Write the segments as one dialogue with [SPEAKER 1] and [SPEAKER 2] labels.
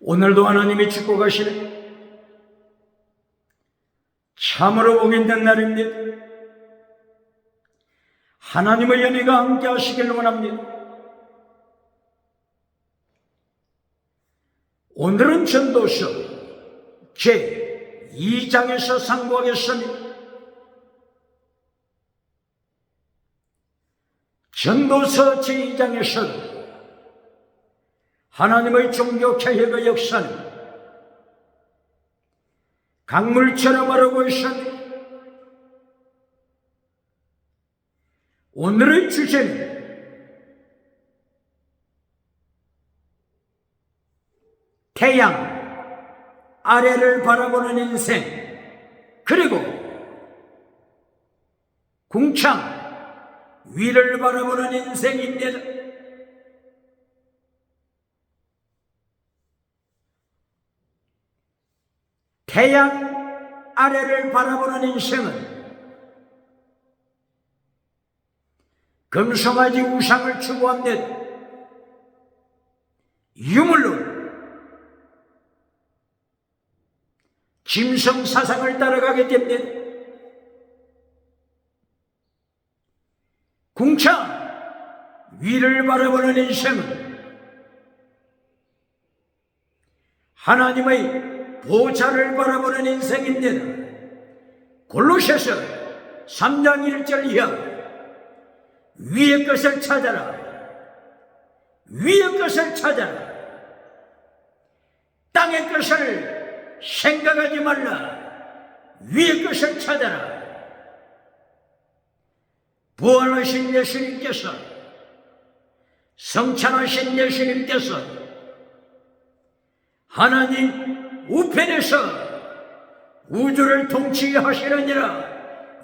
[SPEAKER 1] 오늘도 하나님이 축복하시는 참으로 복 있는 날입니다. 하나님의 연희가 함께 하시길 원합니다. 오늘은 전도서 제2장에서 상고하겠습니다. 전도서 제2장에서 하나님의 종교개혁의 역사는 강물처럼 흐르고 있습니다. 오늘의 주제는 태양 아래를 바라보는 인생, 그리고 궁창 위를 바라보는 인생입니다. 태양 아래를 바라보는 인생은 금송아지 우상을 추구합니다. 유물론 짐승 사상을 따라가게 됩니다. 궁창 위를 바라보는 인생은 하나님의 보좌를 바라보는 인생입니다. 골로새서 3장 1절 이하 위의 것을 찾아라. 위의 것을 찾아라. 땅의 것을 생각하지 말라. 위의 것을 찾아라. 부활하신 예수님께서, 성찬하신 예수님께서 하나님 우편에서 우주를 통치하시느니라.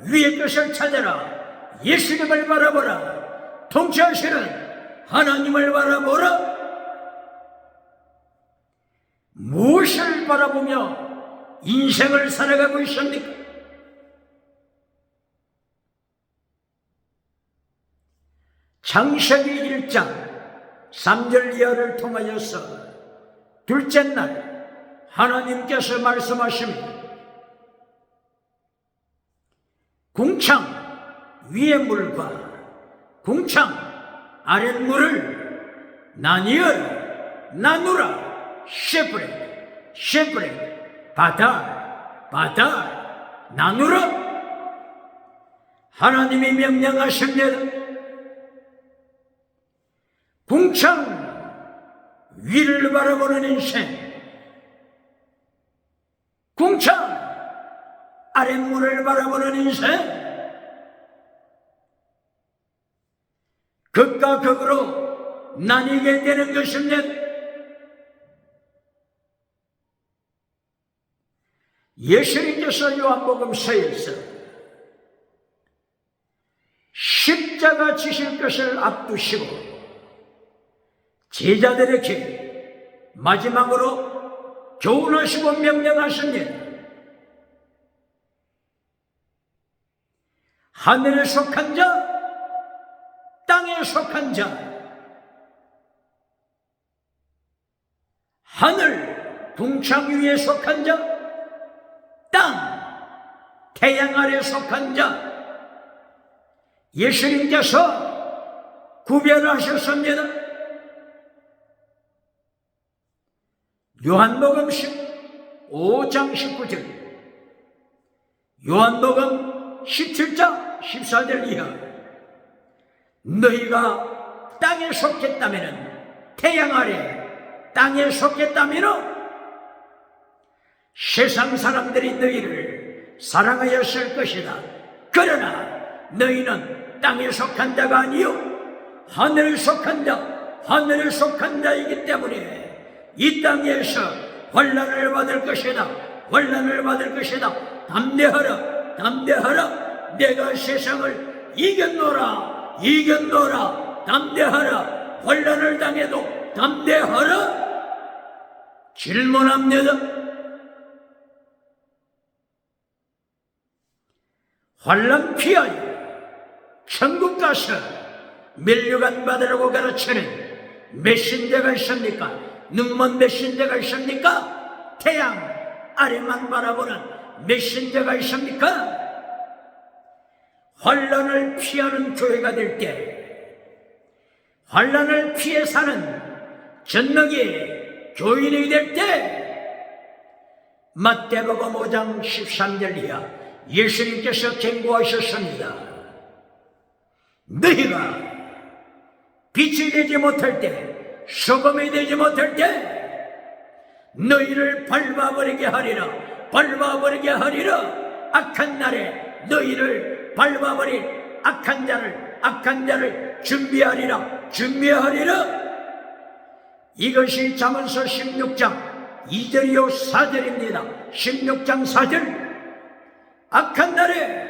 [SPEAKER 1] 위의 것을 찾아라. 예수님을 바라보라. 통치하시는 하나님을 바라보라. 무엇을 바라보며 인생을 살아가고 있습니까? 창세기 1장 3절 이하를 통하여서 둘째 날 하나님께서 말씀하십니다. 궁창 위의 물과 궁창 아랫 물을 나누라. 쉐프레 바다 나누라. 하나님이 명령하십니다. 궁창 위를 바라보는 인생, 궁창 아랫물을 바라보는 인생, 극과 극으로 나뉘게 되는 것입니다. 예수님께서 요한복음서에서 십자가 지실 것을 앞두시고 제자들에게 마지막으로 교훈하시고 명령하십니다. 하늘에 속한 자, 땅에 속한 자, 하늘 궁창 위에 속한 자, 땅 태양 아래 속한 자, 예수님께서 구별하셨습니다. 요한복음 5장 19절, 요한복음 17장 14절 이하, 너희가 땅에 속했다면, 태양 아래 땅에 속했다면 세상 사람들이 너희를 사랑하였을 것이다. 그러나 너희는 땅에 속한 자가 아니요 하늘에 속한 자, 하늘에 속한 자이기 때문에 이 땅에서 환난을 받을 것이다. 환난을 받을 것이다. 담대하라. 담대하라. 내가 세상을 이겼노라. 담대하라. 환난을 당해도 담대하라. 질문합니다. 환난 피하여 천국 가서 면류관 받으라고 가르치는 메신저가 있습니까? 눈먼 메신저가 있습니까? 태양 아래만 바라보는 메신저가 있습니까? 환난을 피하는 교회가 될 때, 환난을 피해 사는 전능의 교인이 될 때, 마태복음 5장 13절 이하 예수님께서 경고하셨습니다. 너희가 빛이 되지 못할 때, 소금이 되지 못할 때 너희를 밟아버리게 하리라. 밟아버리게 하리라. 악한 날에 너희를 밟아버릴 악한 자를 준비하리라. 준비하리라. 이것이 잠언서 16장 2절이요 4절입니다. 16장 4절. 악한 날에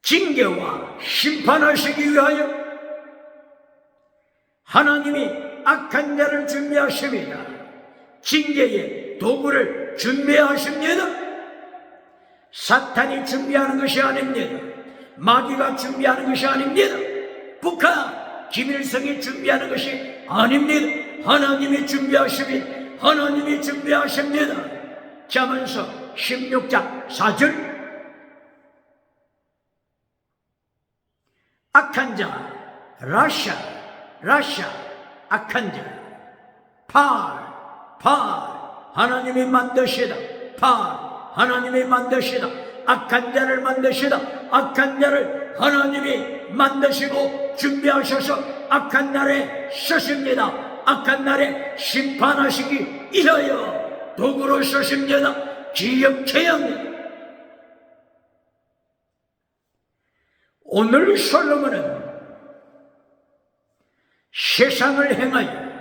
[SPEAKER 1] 징계와 심판하시기 위하여 하나님이 악한 자를 준비하십니다. 징계의 도구를 준비하십니다. 사탄이 준비하는 것이 아닙니다. 마귀가 준비하는 것이 아닙니다. 북한 김일성이 준비하는 것이 아닙니다. 하나님이 준비하십니다. 하나님이 준비하십니다. 잠언서 16장 4절. 악한 자, 라샤, 악한 자, 팔, 하나님이 만드시다. 하나님이 만드시다. 악한 자를 만드시다. 악한 자를 하나님이 만드시고 준비하셔서 악한 날에 쓰십니다. 악한 날에 심판하시기 위하여 도구로 쓰십니다. 기억해야 합니다. 오늘 솔로몬은 세상을 행하여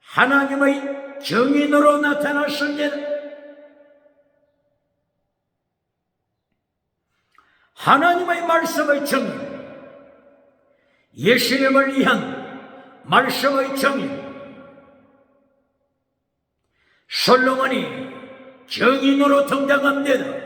[SPEAKER 1] 하나님의 정인으로 나타났습니다. 하나님의 말씀의 정인, 예수님을 위한 말씀의 정인, 솔로몬이 정인으로 등장합니다.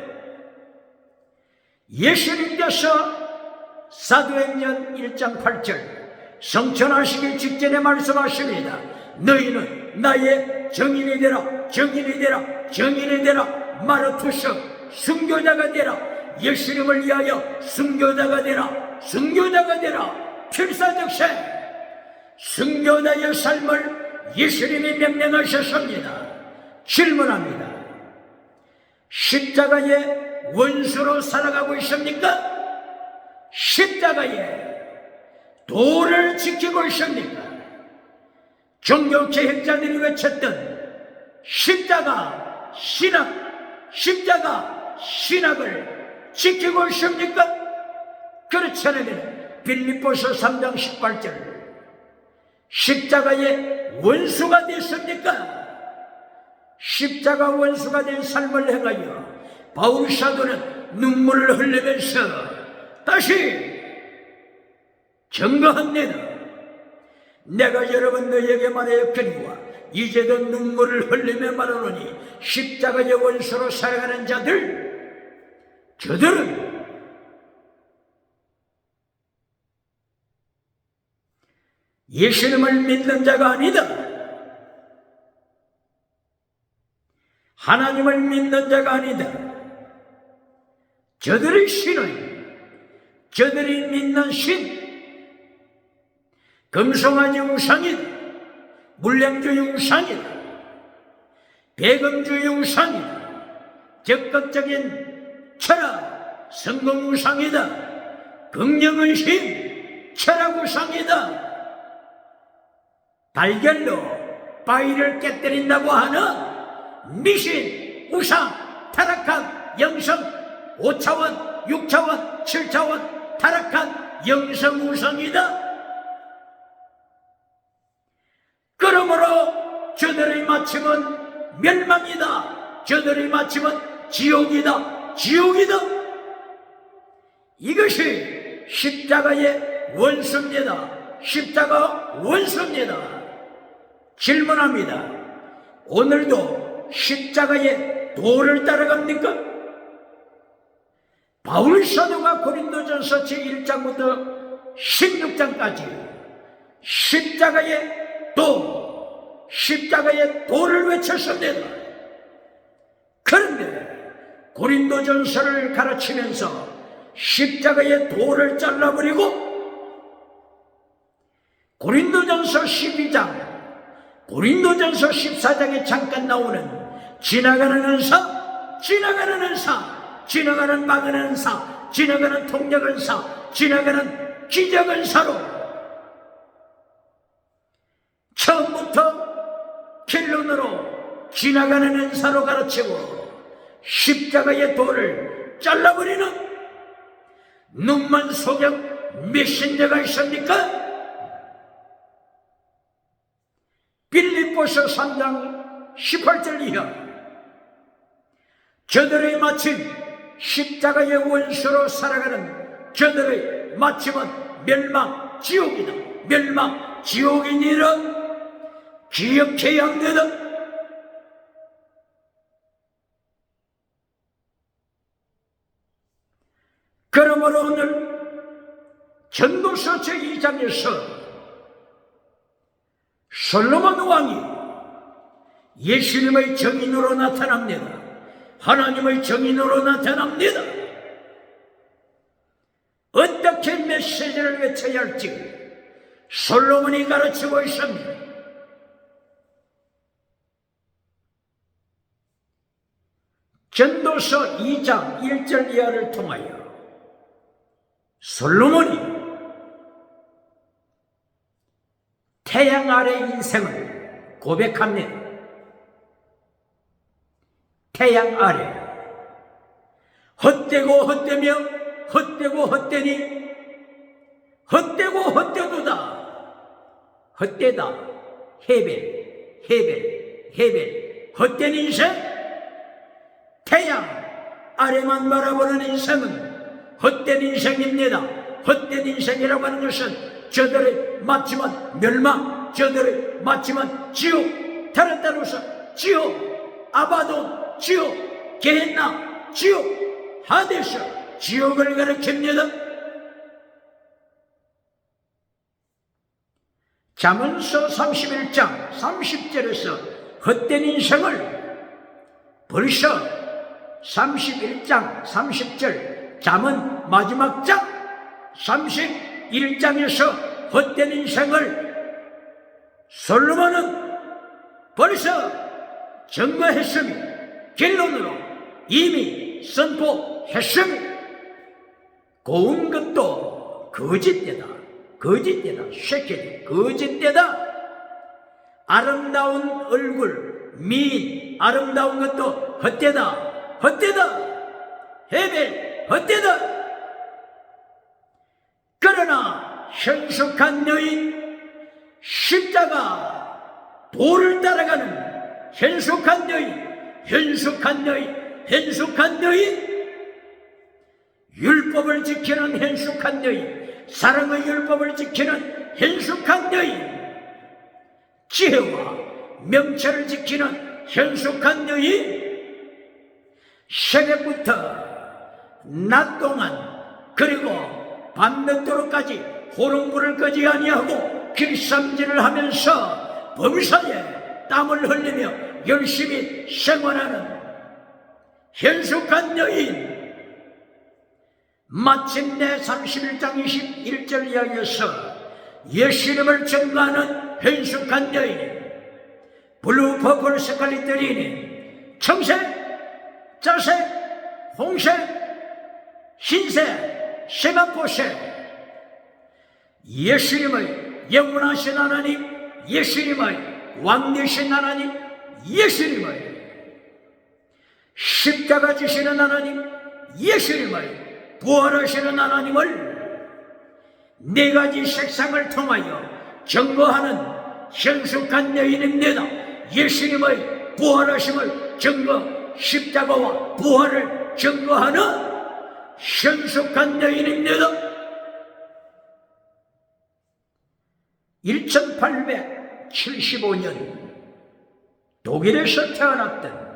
[SPEAKER 1] 예수님께서 사도행전 1장 8절 성천하시기 직전에 말씀하십니다. 너희는 나의 정인이 되라. 정인이 되라. 정인이 되라. 마르투스 순교자가 되라. 예수님을 위하여 순교자가 되라. 순교자가 되라. 필사적세 순교자의 삶을 예수님이 명령하셨습니다. 질문합니다. 십자가의 원수로 살아가고 있습니까? 십자가의 도를 지키고 있습니까? 종교개혁자들이 외쳤던 십자가 신학을 지키고 있습니까? 그렇지 않으면 빌립보서 3장 18절 십자가의 원수가 됐습니까? 십자가 원수가 된 삶을 행하여 바울 사도는 눈물을 흘리면서 다시 증거합니다. 내가 여러분 너희에게 말하였거니와 이제도 눈물을 흘리며 말하노니 십자가의 원수로 살아가는 저들은 예수님을 믿는 자가 아니다. 하나님을 믿는 자가 아니다. 저들의 저들이 믿는 신, 금송아지 우상이다. 물량주의 우상이다. 배금주의 우상이다. 적극적인 철학, 성공 우상이다. 긍정의심, 철학 우상이다. 달걀로 바위를 깨뜨린다고 하는 미신, 우상, 타락한 영성, 5차원, 6차원, 7차원 타락한 영성 우상이다. 그러므로 저들의 마침은 멸망이다. 저들의 마침은 지옥이다. 이것이 십자가의 원수입니다. 십자가 원수입니다. 질문합니다. 오늘도 십자가의 도를 따라갑니까? 바울 사도가 고린도전서 제1장부터 16장까지 십자가의 도, 십자가의 도를 외쳤습니다. 그런데 고린도전서를 가르치면서 십자가의 도를 잘라버리고 고린도전서 12장, 고린도전서 14장에 잠깐 나오는 지나가는 은사, 지나가는 은사, 지나가는 막은 은사, 지나가는 통역 은사, 지나가는 기적 은사로 처음부터 결론으로 지나가는 은사로 가르치고 십자가의 도를 잘라버리는 눈만 속여 메신저가 있습니까? 빌립보서 3장 18절 이하 저들의 마침 십자가의 원수로 살아가는 저들의 마침은 멸망 지옥이다. 멸망 지옥이니라 기억해야 합니다. 그러므로 오늘 전도서 제2장에서 솔로몬 왕이 예수님의 정인으로 나타납니다. 하나님의 정인으로 나타납니다. 어떻게 메시지를 외쳐야 할지 솔로몬이 가르치고 있습니다. 전도서 2장 1절 이하를 통하여 솔로몬이 태양 아래 인생을 고백합니다. 태양 아래 헛되고 헛되며 헛되고 헛되니 헛되고 헛되도다. 헛되다. 헤벨 헛된 인생. 태양 아래만 바라보는 인생은 헛된 인생입니다. 헛된 인생이라고 하는 것은 저들의 마침은 멸망, 저들의 마침은 지옥, 다른 따로서 지옥, 아바돈, 지옥, 게헨나, 지옥, 하데스, 지옥을 가리킵니다. 잠언서 31장 30절에서 헛된 인생을 벌써 31장 30절 잠언 마지막 장 31장에서 헛된 인생을 솔로몬은 벌써 증거했으며 결론으로 이미 선포했으며 고운 것도 거짓되다. 쉐케드 거짓되다. 아름다운 얼굴 미인 아름다운 것도 헛되다. 헤벨 헛되다. 그러나 현숙한 여인 십자가 도를 따라가는 현숙한 여인 율법을 지키는 현숙한 여인 사랑의 율법을 지키는 현숙한 여인 지혜와 명철을 지키는 현숙한 여인 새벽부터 낮 동안 그리고 밤늦도록까지 호롱불을 끄지 아니하고 길쌈질을 하면서 범사에 땀을 흘리며 열심히 생활하는 현숙한 여인 마침내 31장 21절 이야기에서 예수님을 증거하는 현숙한 여인 블루 퍼플 색깔이 들이니 청색, 자색, 홍색, 흰색, 세마포색 예수님의 영원하신 하나님 예수님의 왕되신 하나님 예수님의 십자가 지시는 하나님 예수님의 부활하시는 하나님을 네 가지 색상을 통하여 증거하는 현숙한 여인입니다. 예수님의 부활하심을 증거 십자가와 부활을 증거하는 현숙한 여인입니다. 1875년 독일에서 태어났던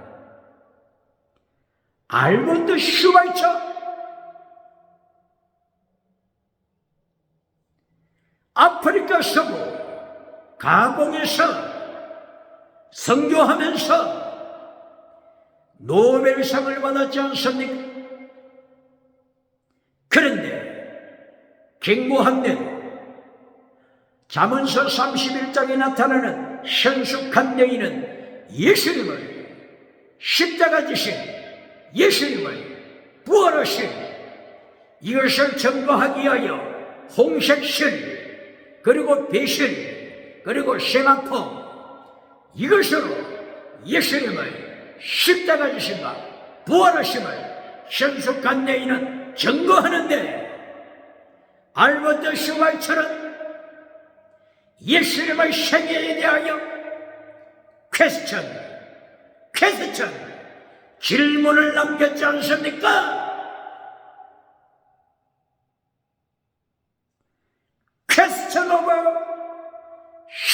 [SPEAKER 1] 알버트 슈바이처 아프리카 서부 가공해서 선교하면서 노벨상을 받았지 않습니까? 그런데 경고한대로 잠언서 31장에 나타나는 현숙한 여인은 예수님을 십자가 지신 예수님을 부활하신 이것을 증거하기 위하여 홍색실 그리고 배신 그리고 세마포 이것으로 예수님을 십자가 지신과 부활하심을 현숙한 여인은 증거하는데 알버트 슈발처럼 예수님의 생애에 대하여 퀘스천 질문을 남겼지 않습니까? Question over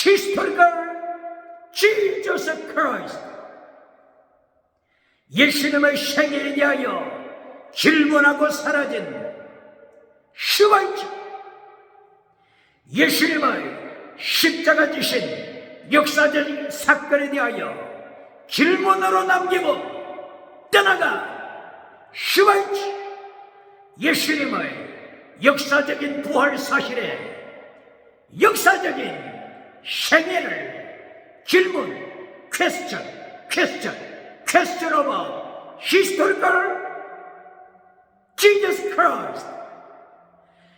[SPEAKER 1] historical Jesus Christ. 예수님의 생애에 대하여 질문하고 사라진 슈발츠. 예수님의 십자가 지신 역사적인 사건에 대하여 질문으로 남기고 떠나가 슈발츠. 예수님의 역사적인 부활 사실에 역사적인 생애를 질문, question about historical Jesus Christ.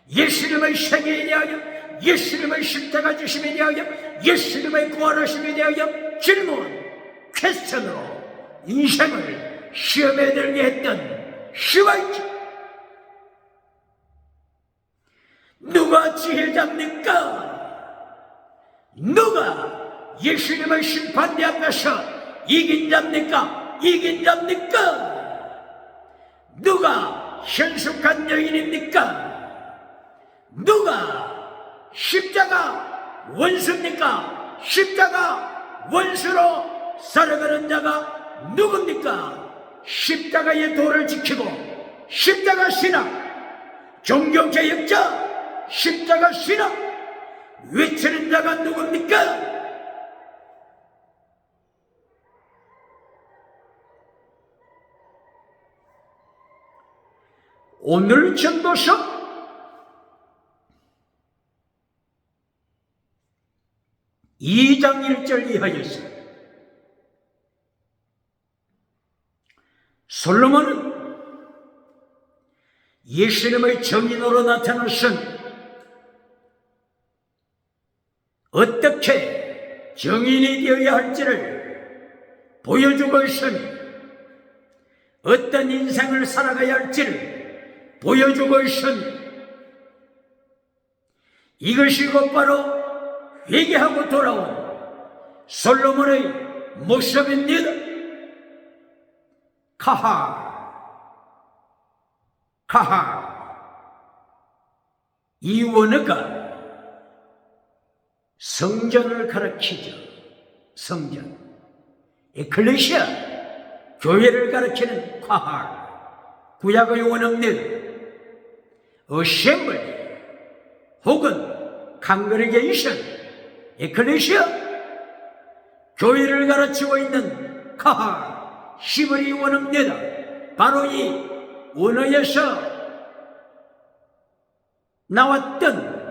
[SPEAKER 1] 예수님의 생애에 대하여, 예수님의 십자가 지심에 대하여, 예수님의 부활하심에 대하여 질문, question으로 인생을 시험에 들게 했던 슈발츠. 누가 지혜자입니까? 누가 예수님의 심판대 앞에서 이긴 자입니까? 이긴 자입니까? 누가 현숙한 여인입니까? 누가 십자가 원수입니까? 십자가 원수로 살아가는 자가 누굽니까? 십자가의 도를 지키고 십자가 신앙, 종교개혁자 십자가 신앙 외치는 자가 누굽니까? 오늘 전도서 2장 1절 이하였어. 솔로몬은 예수님의 정인으로 나타났은 어떻게 정인이 되어야 할지를 보여주고 있으니 어떤 인생을 살아가야 할지를 보여주고 있으니 이것이 곧바로 회개하고 돌아온 솔로몬의 모습입니다. 이 원어가 성전을 가리키죠. 성전, 에클레시아, 교회를 가리키는 카할. 구약의 원어는 어셈블리 혹은 칸그리게이션, 에클레시아, 교회를 가르치고 있는 카할. 히브리 원어입니다. 바로 이 원어에서 나왔던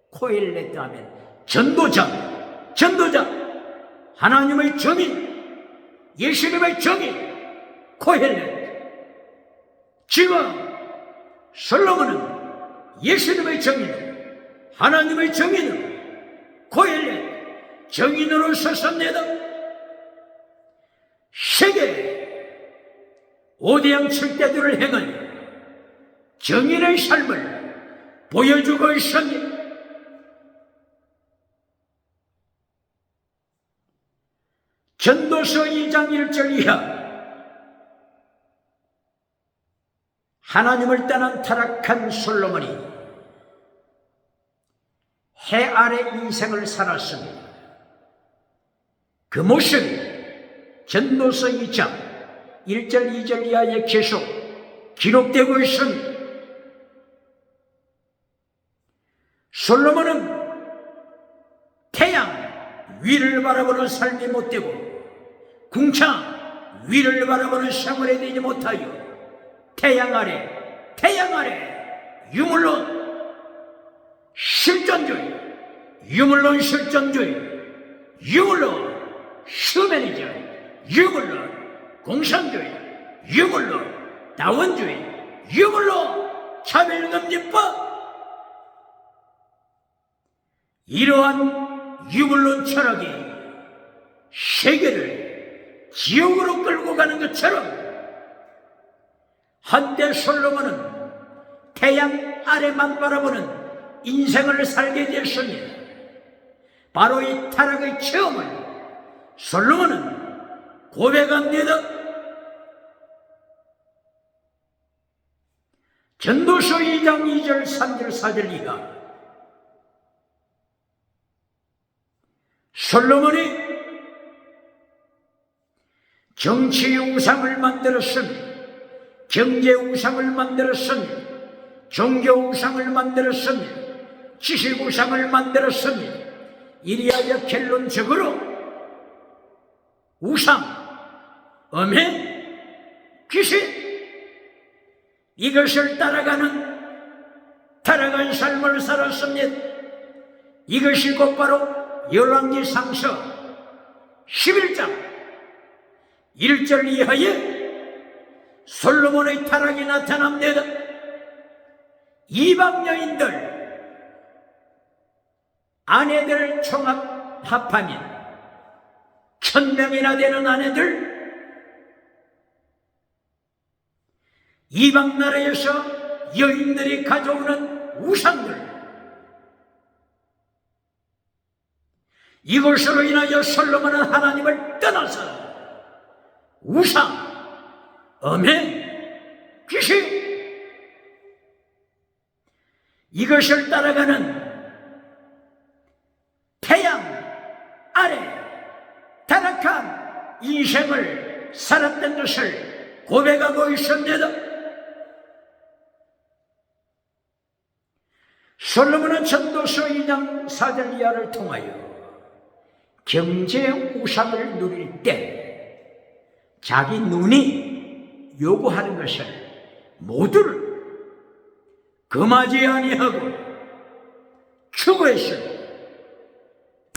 [SPEAKER 1] 코헬렛 하면 전도자, 하나님의 정인, 예수님의 정인, 코헬렛. 지금 솔로몬은 예수님의 정인, 하나님의 정인, 코헬렛, 정인으로 섰습니다. 세계 5대양 7대들을 행하여 정인의 삶을 보여주고 있습니다. 전도서 2장 1절 이하. 하나님을 떠난 타락한 솔로몬이 해 아래 인생을 살았습니다. 그 모습 전도서 2장 1절 2절 이하에 계속 기록되고 있습니다. 솔로몬은 태양 위를 바라보는 삶이 못되고 궁창 위를 바라보는 생활이 되지 못하여 태양 아래 유물론 실존주의, 유물론 실존주의, 유물론 휴머니즘, 유물론 공산주의, 유물론 다원주의, 유물론 차별금지법, 이러한 유물론 철학이 세계를 지옥으로 끌고 가는 것처럼 한때 솔로몬은 태양 아래만 바라보는 인생을 살게 되었습니다. 바로 이 타락의 체험을 솔로몬은 고백합니다. 전도서 2장 2절 3절 4절 이하 솔로몬이 정치의 우상을 만들었으니 경제 우상을 만들었으니 종교 우상을 만들었으니 지식 우상을 만들었으니 이리하여 결론적으로 우상, 음행, 귀신 이것을 따라가는 타락한 삶을 살았습니다. 이것이 곧바로 열왕기상서 11장 1절 이하에 솔로몬의 타락이 나타납니다. 이방 여인들 아내들 총합 합하면 1000명이나 되는 아내들 이방 나라에서 여인들이 가져오는 우상들 이것으로 인하여 솔로몬은 하나님을 떠나서 우상, 음행, 귀신 이것을 따라가는 태양 아래 타락한 인생을 살았던 것을 고백하고 있습니다. 솔로몬은 전도서 2장 4절 이하를 통하여 경제 우상을 누릴 때 자기 눈이 요구하는 것을 모두를 금하지 아니하고 추구했으니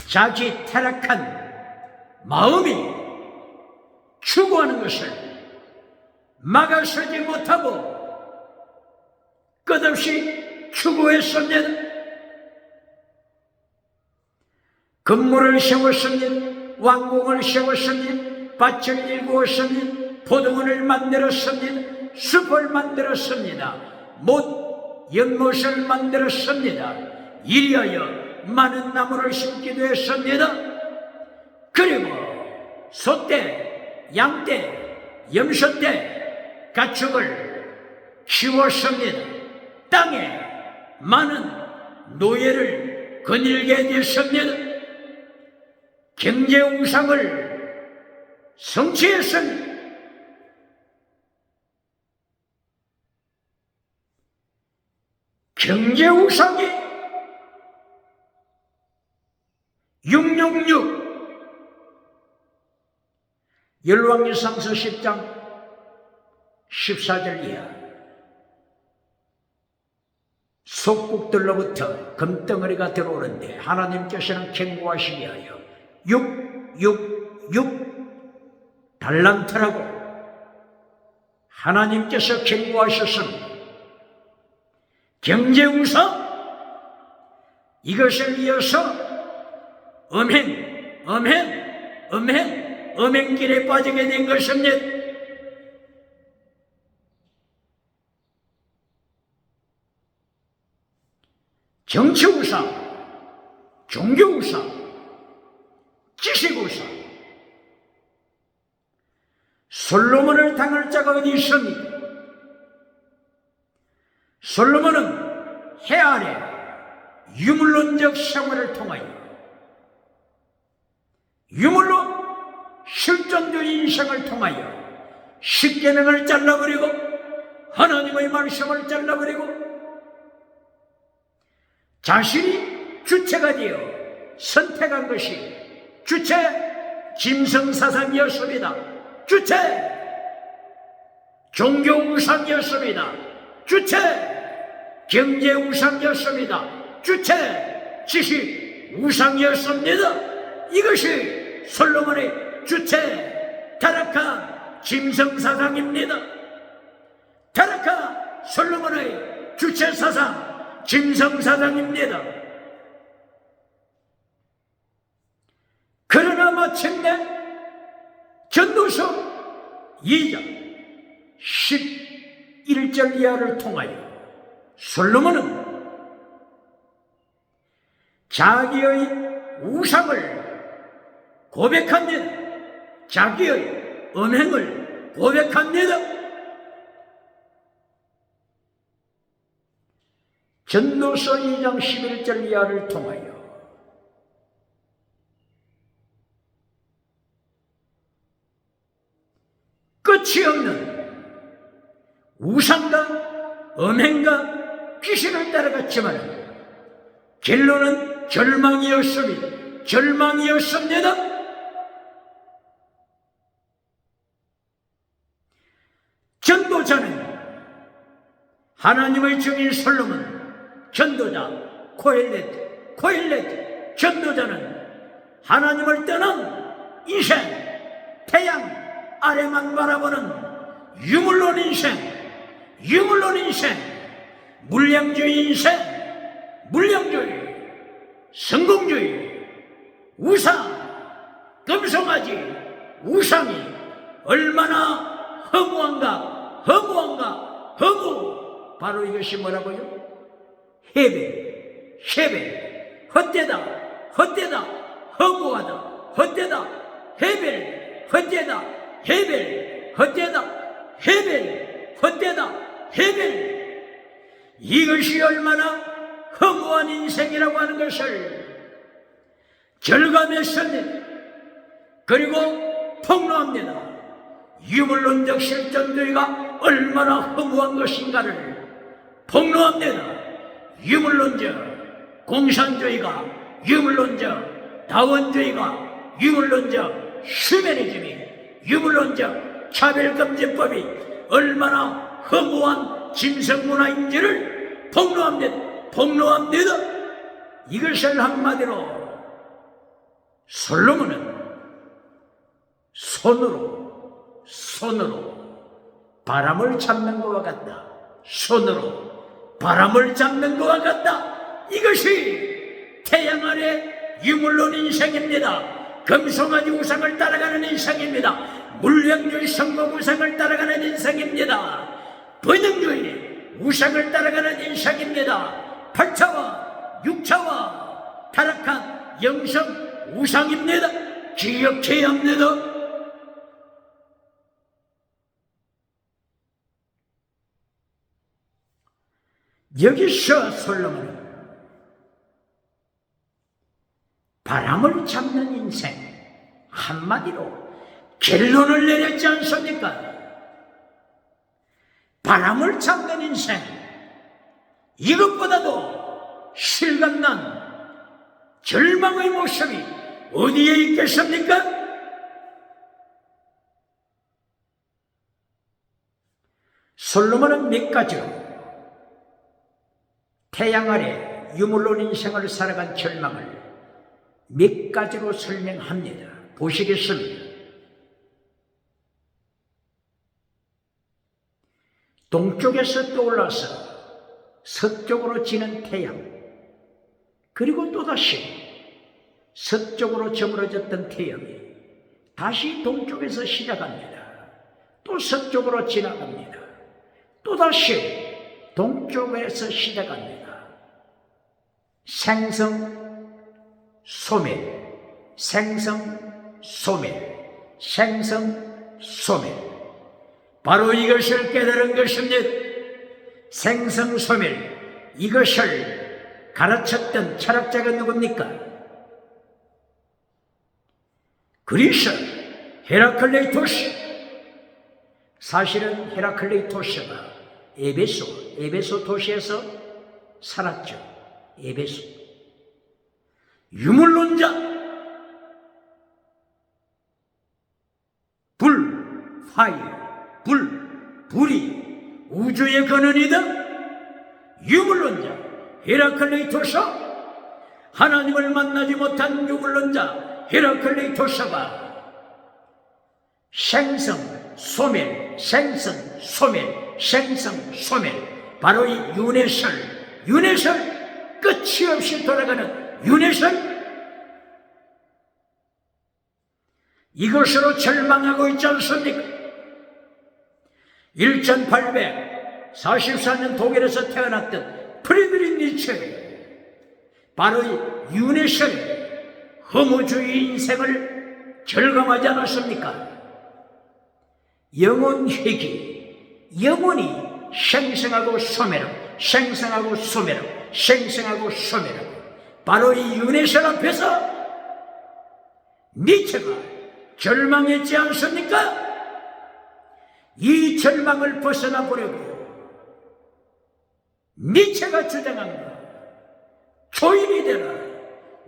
[SPEAKER 1] 자기 타락한 마음이 추구하는 것을 막아서지 못하고 끝없이 추구했습니다. 건물을 세웠습니다. 왕궁을 세웠습니다. 밭을 일구었습니다. 포도원을 만들었습니다. 숲을 만들었습니다. 연못을 만들었습니다. 이리하여 많은 나무를 심기도 했습니다. 그리고 소떼, 양떼, 염소떼, 가축을 키웠습니다. 땅에 많은 노예를 거닐게 되었습니다. 경제 우상을 성취했습니다. 경제 우상이 666 열왕기상서 10장 14절 이하 속국들로부터 금덩어리가 들어오는데 하나님께서는 경고하시게 하여 666 달란트라고 하나님께서 경고하셨습니다. 경제우상 이것을 이어서 음행길에 빠지게 된 것입니다. 정치우상, 종교우상, 지식우상 솔로몬을 당할 자가 어디 있습니까? 솔로몬은 해 아래 유물론적 생활을 통하여 유물론 실존주의 인생을 통하여 십계명을 잘라버리고 하나님의 말씀을 잘라버리고 자신이 주체가 되어 선택한 것이 주체 짐승사상이었습니다. 주체 종교우상이었습니다. 주체 경제우상이었습니다. 주체 지식우상이었습니다. 이것이 솔로몬의 주체 타락한 짐승사상입니다. 타락한 솔로몬의 주체사상 짐승사상입니다. 그러나 마침내 전도서 2장 11절 이하를 통하여 솔로몬은 자기의 우상을 고백합니다. 자기의 음행을 고백합니다. 전도서 2장 11절 이하를 통하여 끝이 없는 우상과 음행과 귀신을 따라갔지만 결론은 절망이었습니다. 절망이었습니다. 전도자는 하나님의 증인 솔로몬, 전도자 코헬렛 전도자는 하나님을 떠난 인생, 태양 아래만 바라보는 유물론 인생, 물량주의 인생, 물량주의, 성공주의, 우상, 금송아지, 우상이 얼마나 허무한가, 허무. 바로 이것이 뭐라고요? 헤벨, 헛되다, 허무하다, 헛되다, 헤벨, 헛되다, 이것이 얼마나 허무한 인생이라고 하는 것을 절감했습니다. 그리고 폭로합니다. 유물론적 실존주의가 얼마나 허무한 것인가를 폭로합니다. 유물론적 공산주의가, 유물론적 다원주의가, 유물론적 휴머니즘이, 유물론적 차별금지법이 얼마나 허무한 짐승문화인지를 폭로합니다. 이것을 한마디로 솔로몬은 손으로 바람을 잡는 것과 같다. 손으로 바람을 잡는 것과 같다. 이것이 태양 아래 유물론 인생입니다. 금송아지 우상을 따라가는 인생입니다. 물량주의 성공 우상을 따라가는 인생입니다. 번영주의 우상을 따라가는 인생입니다. 8차와 6차와 타락한 영성 우상입니다. 기억해야 합니다. 여기서 솔로몬은 바람을 잡는 인생, 한마디로 결론을 내렸지 않습니까? 바람을 잡는 인생, 이것보다도 실감난 절망의 모습이 어디에 있겠습니까? 솔로몬은 몇 가지로 태양 아래 유물론 인생을 살아간 절망을 몇 가지로 설명합니다. 보시겠습니다. 동쪽에서 떠올라서 서쪽으로 지는 태양, 그리고 또다시 서쪽으로 저물어졌던 태양이 다시 동쪽에서 시작합니다. 또 서쪽으로 지나갑니다. 또다시 동쪽에서 시작합니다. 생성, 소멸, 생성, 소멸, 생성, 소멸. 바로 이것을 깨달은 것입니다. 생성, 소멸, 이것을 가르쳤던 철학자가 누굽니까? 그리스 헤라클레이토스. 사실은 헤라클레이토스가 에베소 도시에서 살았죠. 에베소. 유물론자, 불이 우주의 근원이다. 유물론자 헤라클레이토서, 하나님을 만나지 못한 유물론자 헤라클레이토서가 생성, 소멸, 생성, 소멸, 생성, 소멸, 바로 이 윤회설, 끝이 없이 돌아가는 윤회설, 이것으로 절망하고 있지 않습니까? 1844년 독일에서 태어났던 프리드리히 니체, 바로 이 윤회설, 허무주의 인생을 절감하지 않았습니까? 영혼회귀, 영혼이 생생하고 소멸하고 생생하고 소멸하고 생생하고 소멸하고, 바로 이 윤회설 앞에서 니체가 절망했지 않습니까? 이 절망을 벗어나 보려고 니체가 주장한 것, 초인이 되라,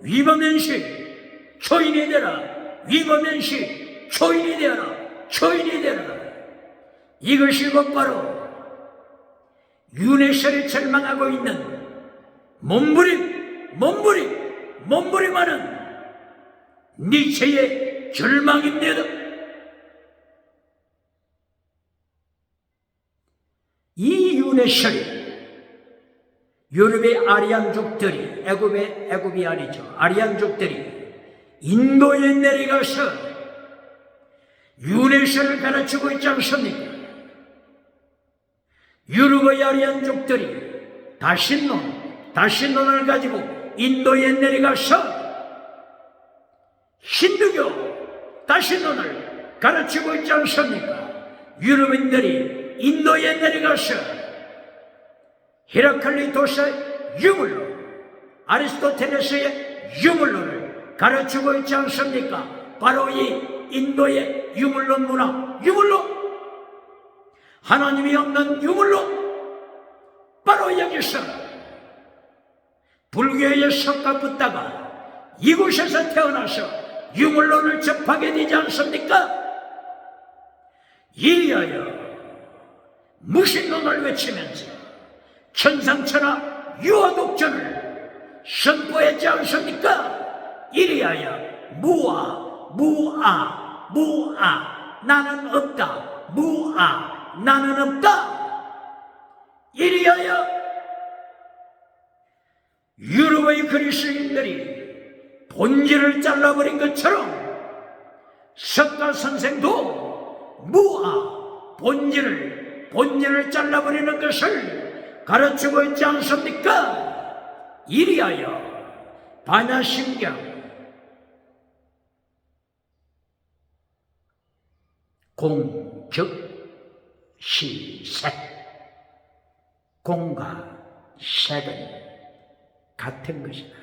[SPEAKER 1] 위법면시, 초인이 되라, 위법면시, 초인이 되라, 초인이 되라, 이것이 곧바로 윤회설에 절망하고 있는 몸부림하는 니체의 절망입니다. 이 윤회설이 유럽의 아리안족들이, 애굽이 아니죠, 아리안족들이 인도에 내려가서 윤회설을 가르치고 있지 않습니까? 유럽의 아리안족들이 다신론을 가지고 인도에 내려가서 힌두교 다신론을 가르치고 있지 않습니까? 유럽인들이 인도에 내려가서 헤라클레이토스의 유물론, 아리스토텔레스의 유물론을 가르치고 있지 않습니까? 바로 이 인도의 유물론 문화, 유물론, 하나님이 없는 유물론, 바로 여기서 불교의 석가 붓다가 이곳에서 태어나서 유물론을 접하게 되지 않습니까? 이리하여 무신론을 외치면서 천상천하 유아독전을 선포했지 않습니까? 이리하여 무아 나는 없다, 무아 나는 없다. 이리하여 유럽의 그리스인들이 본질을 잘라버린 것처럼 석가 선생도 무아, 본질을 잘라버리는 것을 가르치고 있지 않습니까? 이리하여 반야심경, 공즉시색, 공과 색은 같은 것이다.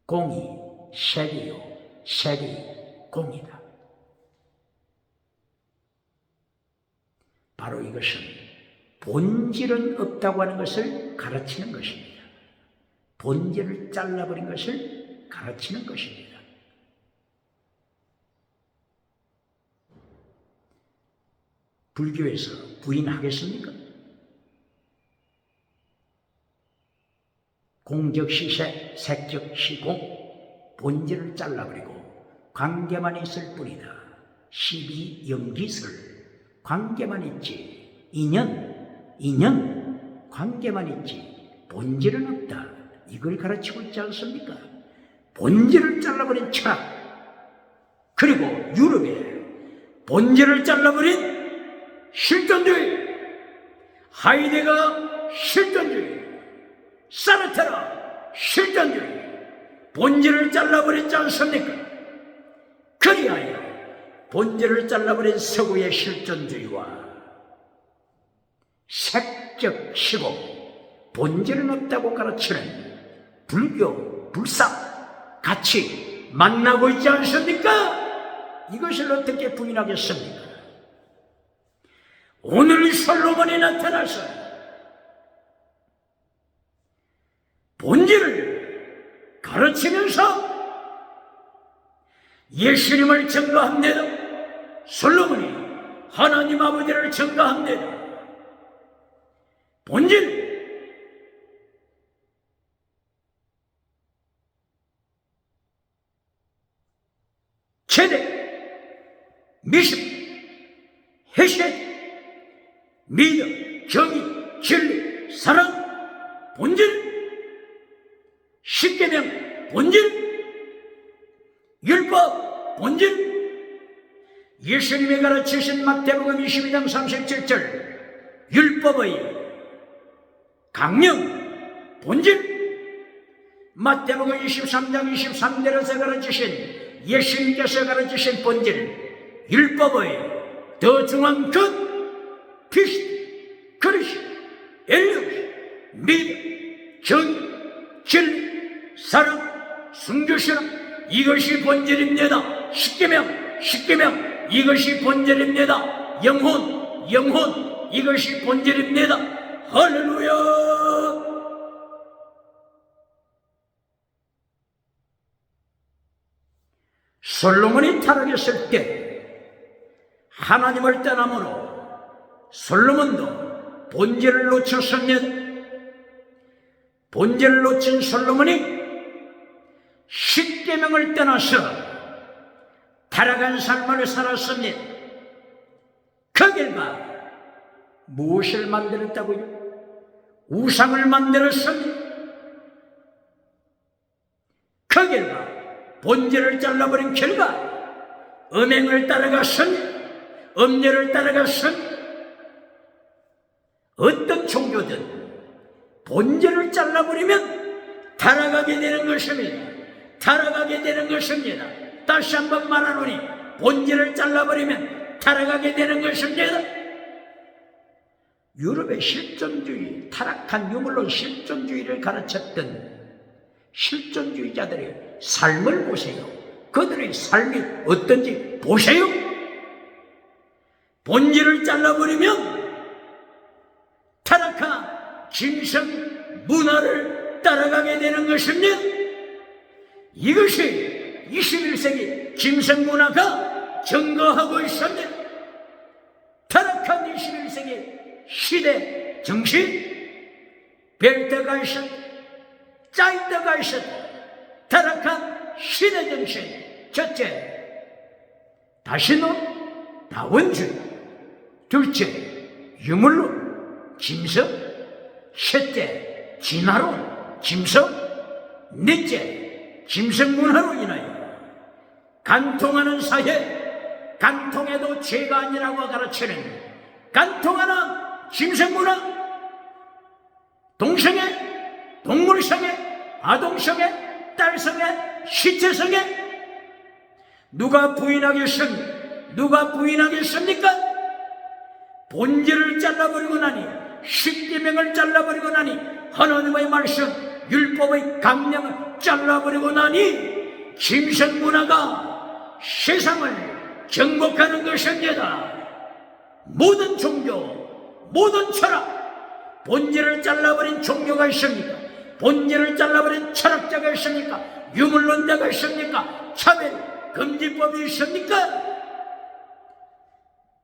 [SPEAKER 1] 공이 색이요, 색이 공이다. 바로 이것은 본질은 없다고 하는 것을 가르치는 것입니다. 본질을 잘라버린 것을 가르치는 것입니다. 불교에서 부인하겠습니까? 공즉시색, 색즉시공, 본질을 잘라버리고 관계만 있을 뿐이다. 시비영기설, 관계만 있지, 인연, 관계만 있지, 본질은 없다. 이걸 가르치고 있지 않습니까? 본질을 잘라버린 철학, 그리고 유럽에 본질을 잘라버린 실존주의, 하이데거 실존주의, 사르테르 실존주의, 본질을 잘라버렸지 않습니까? 그리하여 본질을 잘라버린 서구의 실존주의와 색즉시공, 본질은 없다고 가르치는 불교, 불사 같이 만나고 있지 않습니까? 이것을 어떻게 부인하겠습니까? 오늘 솔로몬이 나타나서 본질을 가르치면서 예수님을 증거합니다. 솔로몬이 하나님 아버지를 증거합니다. 본질, 체대, 미심, 해셋, 믿음, 정의, 진리, 사랑, 본질, 십계명, 본질, 율법, 본질, 예수님이 가르치신 마태복음 22장 37절 율법의 강령, 본질, 마태복음 23장 23절에서 가르치신 예수님께서 가르치신 본질, 율법의 더 중한 것, 피스트, 그리스, 엘리우스, 믿음, 정의, 진리, 사랑, 순교신앙, 이것이 본질입니다. 십계명, 이것이 본질입니다. 영혼, 이것이 본질입니다. 할렐루야! 솔로몬이 타락했을 때 하나님을 떠남으로 솔로몬도 본질을 놓쳤습니다. 본질을 놓친 솔로몬이 십계명을 떠나서 타락한 삶을 살았습니다. 그 결과 무엇을 만들었다고요? 우상을 만들었습니다. 그 결과 본질을 잘라버린 결과 음행을 따라갔습니다. 음녀를 따라갔습니다. 어떤 종교든 본질을 잘라버리면 타락하게 되는 것입니다. 타락하게 되는 것입니다. 다시 한번 말하노니 본질을 잘라버리면 타락하게 되는 것입니다. 유럽의 실존주의, 타락한 유물론 실존주의를 가르쳤던 실존주의자들의 삶을 보세요. 그들의 삶이 어떤지 보세요. 본질을 잘라버리면 타락한 짐승 문화를 따라가게 되는 것입니다. 이것이 21세기 짐승 문화가 증거하고 있습니다. 타락한 21세기 시대 정신, 벨트가 있었다, 짜이드가 있었다. 타락한 시대 정신. 첫째, 다시는 다원주의. 둘째, 유물론, 짐승. 셋째, 진화론, 짐승. 넷째, 짐승 문화로 인하여 간통하는 사회, 간통해도 죄가 아니라고 가르치는 간통하는 짐승 문화, 동성애, 동물성애, 아동성애, 딸성애, 시체성애. 누가 부인하겠습니까? 누가 부인하겠습니까? 본질을 잘라버리고 나니, 십계명을 잘라버리고 나니, 하나님의 말씀, 율법의 강령을 잘라버리고 나니 짐승 문화가 세상을 정복하는 것입니다. 모든 종교, 모든 철학, 본질을 잘라버린 종교가 있습니까? 본질을 잘라버린 철학자가 있습니까? 유물론자가 있습니까? 차별 금지법이 있습니까?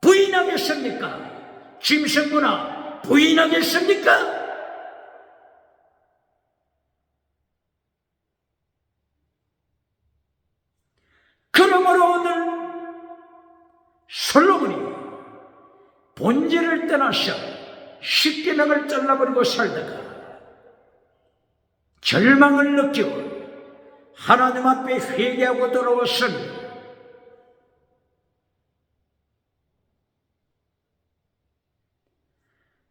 [SPEAKER 1] 부인하겠습니까? 짐승 문화 부인하겠습니까? 그러므로 오늘 솔로몬이 본질을 떠나서 십계명을 잘라버리고 살다가 절망을 느끼고 하나님 앞에 회개하고 돌아왔습니다.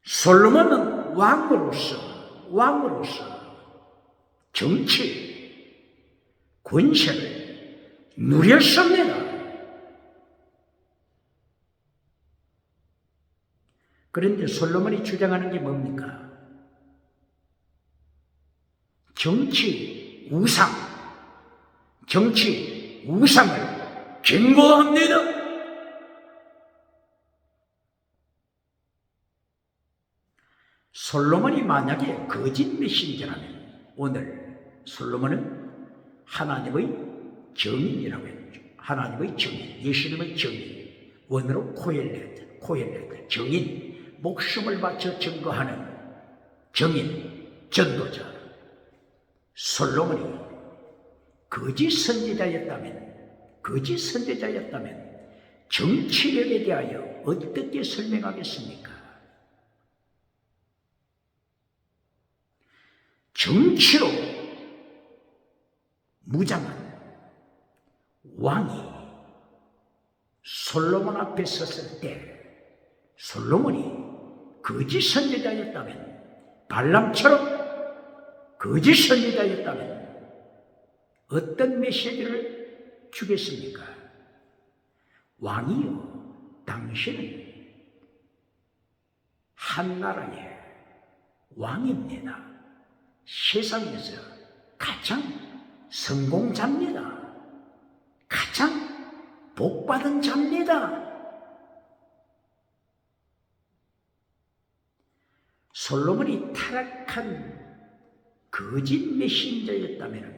[SPEAKER 1] 솔로몬은 왕으로서 정치, 권세를 누렸습니다. 그런데 솔로몬이 주장하는 게 뭡니까? 정치 우상을 경고합니다. 솔로몬이 만약에 거짓 메신저라면 오늘 솔로몬은 하나님의 정인이라고 했죠. 하나님의 정인, 예수님의 정인, 원어로 코엘레트, 정인, 목숨을 바쳐 증거하는 정인, 전도자. 솔로몬이 거짓 선지자였다면 정치력에 대하여 어떻게 설명하겠습니까? 정치로 무장한 왕이 솔로몬 앞에 섰을 때 솔로몬이 거짓 선지자였다면, 발람처럼 거짓 선지자였다면 어떤 메시지를 주겠습니까? 왕이여, 당신은 한 나라의 왕입니다. 세상에서 가장 성공자입니다. 가장 복받은 자입니다. 솔로몬이 타락한 거짓 메신저였다면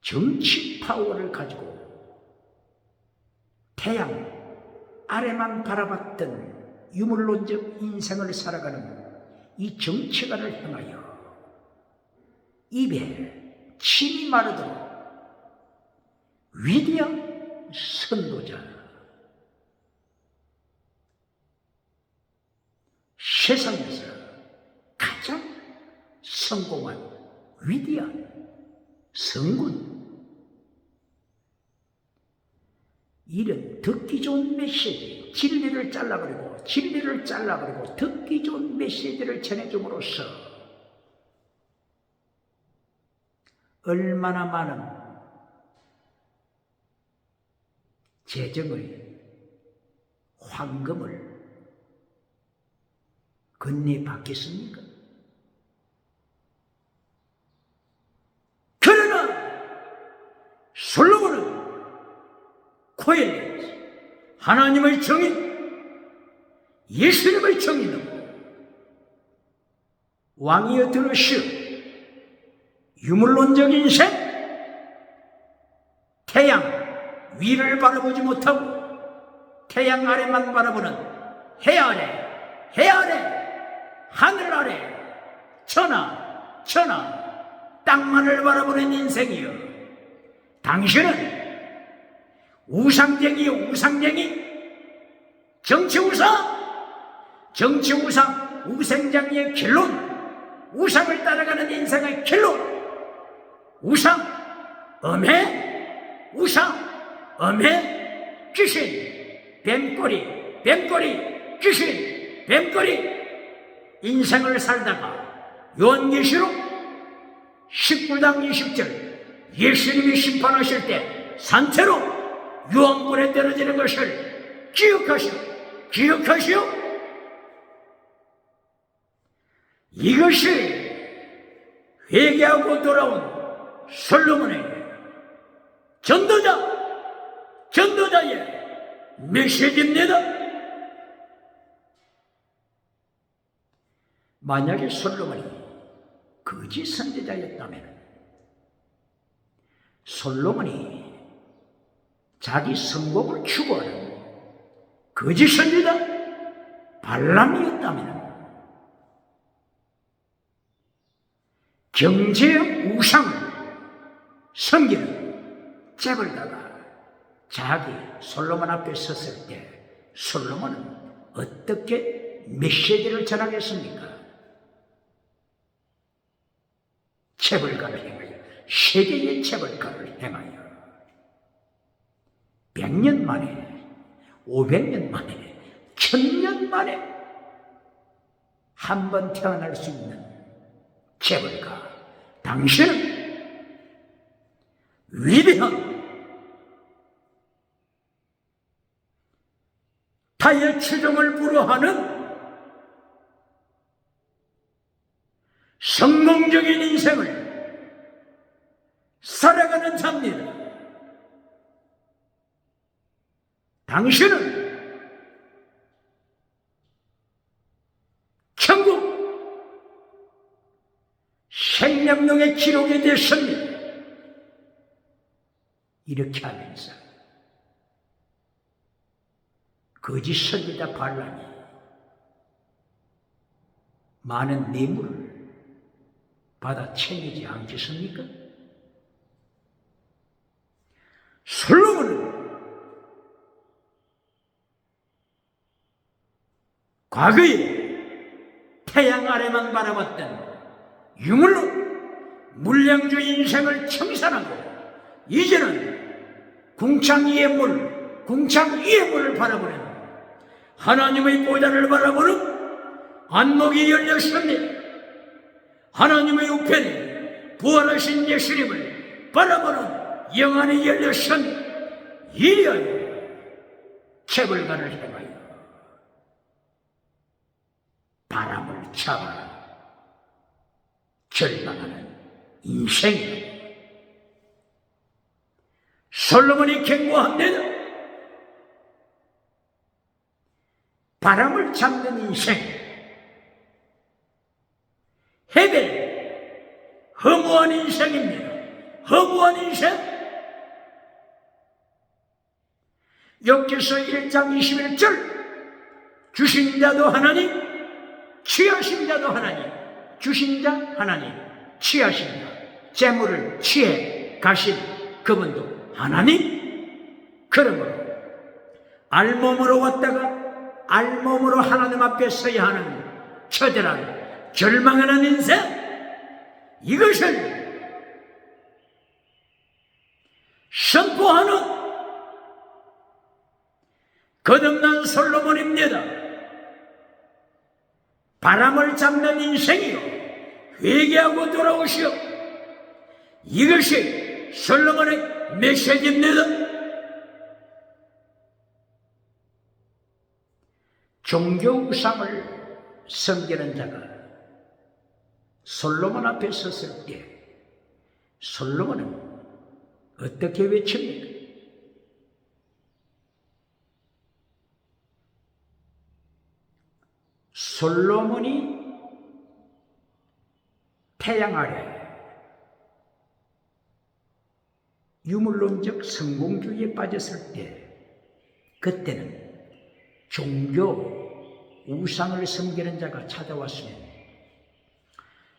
[SPEAKER 1] 정치 파워를 가지고 태양 아래만 바라봤던 유물론적 인생을 살아가는 이 정치가를 향하여 입에 침이 마르도록 위대한 선도자, 세상에서 가장 성공한 위대한 성군, 이런 듣기 좋은 메시지, 진리를 잘라버리고 듣기 좋은 메시지를 전해줌으로써 얼마나 많은 재정의 황금을 건네받겠습니까? 그러나 솔로몬은 코엘렛, 하나님의 정인, 예수님의 정인으로 왕이여 들으시오. 유물론적 인생, 태양 위를 바라보지 못하고 태양 아래만 바라보는 해 아래, 하늘 아래, 천하, 땅만을 바라보는 인생이여, 당신은 우상쟁이요, 정치우상, 우상장이의 결론, 우상을 따라가는 인생의 결론, 우상, 엄해, 귀신, 뱀꼬리, 귀신, 뱀꼬리, 인생을 살다가 요한계시록 19장 20절 예수님이 심판하실 때 산채로 유황불에 떨어지는 것을 기억하시오. 이것이 회개하고 돌아온 솔로몬의 전도자의 메시지입니다. 만약에 솔로몬이 거짓 선지자였다면 솔로몬이 자기 성공을 추구하는 거짓 선지자 발람이었다면 경제의 우상을 섬기는 재벌가가 자기 솔로몬 앞에 섰을 때 솔로몬은 어떻게 메시지를 전하겠습니까? 재벌가를 행하여, 세계의 재벌가를 행하여 100년 만에, 500년 만에, 1000년 만에 한 번 태어날 수 있는 재벌가, 당신은 위대한 타의 추종을 불허하는 성공적인 인생을 살아가는 자입니다. 당신은 천국 생명록의 기록이 됐습니다. 이렇게 하면서 거짓 선지자 발람이 많은 뇌물을 받아 챙기지 않겠습니까? 솔로몬은 과거에 태양 아래만 바라봤던 유물로 물량주 인생을 청산하고 이제는 궁창 위의 물, 궁창 위의 물을 바라보는 하나님의 보좌를 바라보는 안목이 열렸습니다. 하나님의 우편에 부활하신 예수님을 바라보는 영안이 열렸습니다. 이리하여 채불가를 행하여 바람을 잡아 절망하는 인생입니다. 솔로몬이 경고합니다. 바람을 잡는 인생, 헤벨, 허무한 인생입니다. 허무한 인생. 욥기서 1장 21절 주신 자도 하나님, 취하신 자도 하나님, 주신 자 하나님, 취하신 자, 재물을 취해 가신 그분도 하나님. 그러므로 알몸으로 왔다가 알몸으로 하나님 앞에 서야 하는 처절한 절망하는 인생, 이것을 선포하는 거듭난 솔로몬입니다. 바람을 잡는 인생이요, 회개하고 돌아오시오. 이것이 솔로몬의 메시지입니다. 종교 우상을 섬기는 자가 솔로몬 앞에 섰을 때 솔로몬은 어떻게 외칩니까? 솔로몬이 태양 아래 유물론적 성공주의에 빠졌을 때, 그때는 종교 우상을 섬기는 자가 찾아왔으면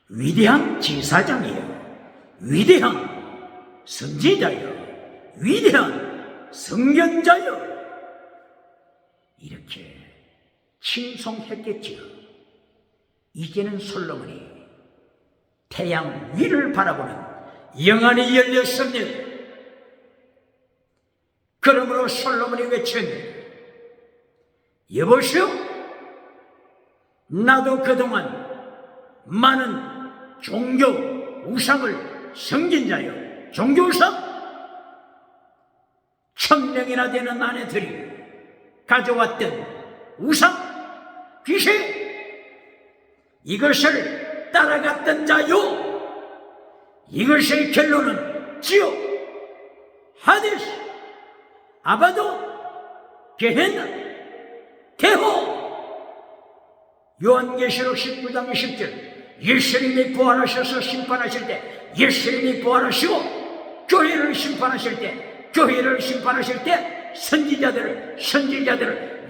[SPEAKER 1] 위대한 제사장이요, 위대한 선지자요, 위대한 성견자요, 이렇게 칭송했겠지요. 이제는 솔로몬이 태양 위를 바라보는 영안이 열렸습니다. 그러므로 솔로몬이 외쳤습니다. 여보시오, 나도 그동안 많은 종교 우상을 섬긴 자요, 종교 우상 1000명이나 되는 아내들이 가져왔던 우상, 귀신, 이것을 따라갔던 자요, 이것의 결론은 지옥, 하데스, 아바돈, 게헨나, 대호. 요한계시록 19장 20절 예수님이 부활하셔서 심판하실 때, 예수님이 부활하시고 교회를 심판하실 때, 교회를 심판하실 때 선지자들을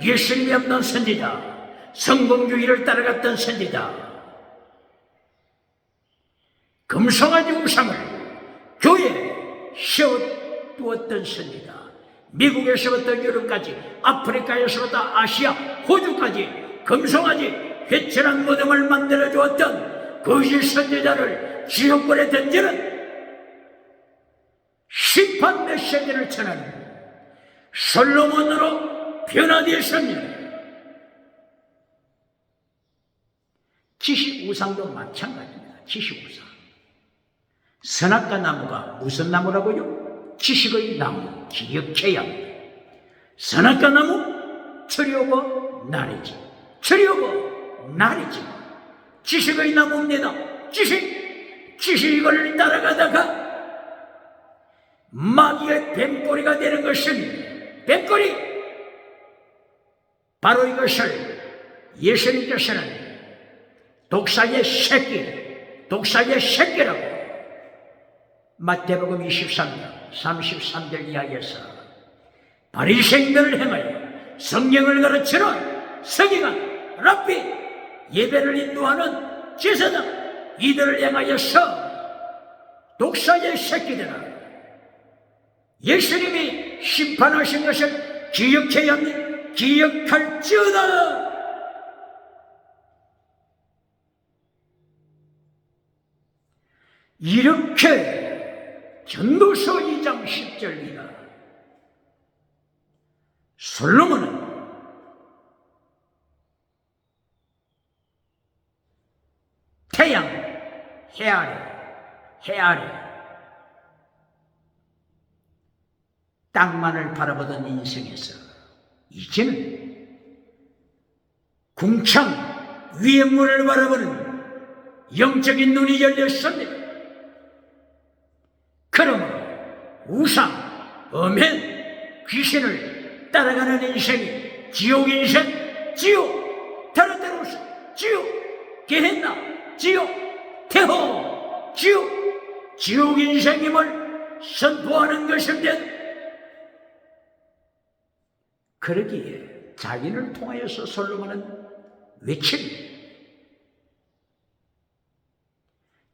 [SPEAKER 1] 예수님이 없는 선지자, 성공주의를 따라갔던 선지자, 금송아지 우상을 교회에 세워두었던 선지자, 미국에서부터 유럽까지, 아프리카에서부터 아시아, 호주까지 금송아지 회칠한 무덤을 만들어 주었던 거짓 선지자를 지옥불에 던지는 심판 메시지를 전하는 솔로몬으로 변화되었습니다. 지식 우상도 마찬가지입니다. 지식 우상. 선악과 나무가 무슨 나무라고요? 지식의 나무, 기억해야 합니다. 선악과 나무, 철이오고 나리지, 철이오고 나리지. 지식의 나무입니다. 지식 이걸 따라가다가 마귀의 뱀꼬리가 되는 것은, 뱀꼬리, 바로 이것을 예수님께서는 독사의 새끼라고 마태복음 23장 33절 이하에서 바리새인들을 행하여 성경을 가르치는 서기관, 랍비, 예배를 인도하는 제사장, 이들을 향하여서 독사의 새끼들아, 예수님이 심판하신 것을 기억해야 합니다. 기억할지어다. 이렇게 전도서 2장 10절이다. 솔로몬은 태양, 해 아래 땅만을 바라보던 인생에서 이제는 궁창 위의 문을 바라보는 영적인 눈이 열렸습니다. 그러므로 우상, 엄행, 귀신을 따라가는 인생이 지옥 인생, 지옥, 다른 데로 지옥, 게헨나, 지옥, 태호, 지옥 인생임을 선포하는 것인데, 그러기에 자기를 통하여서 솔로몬은 외칩니다.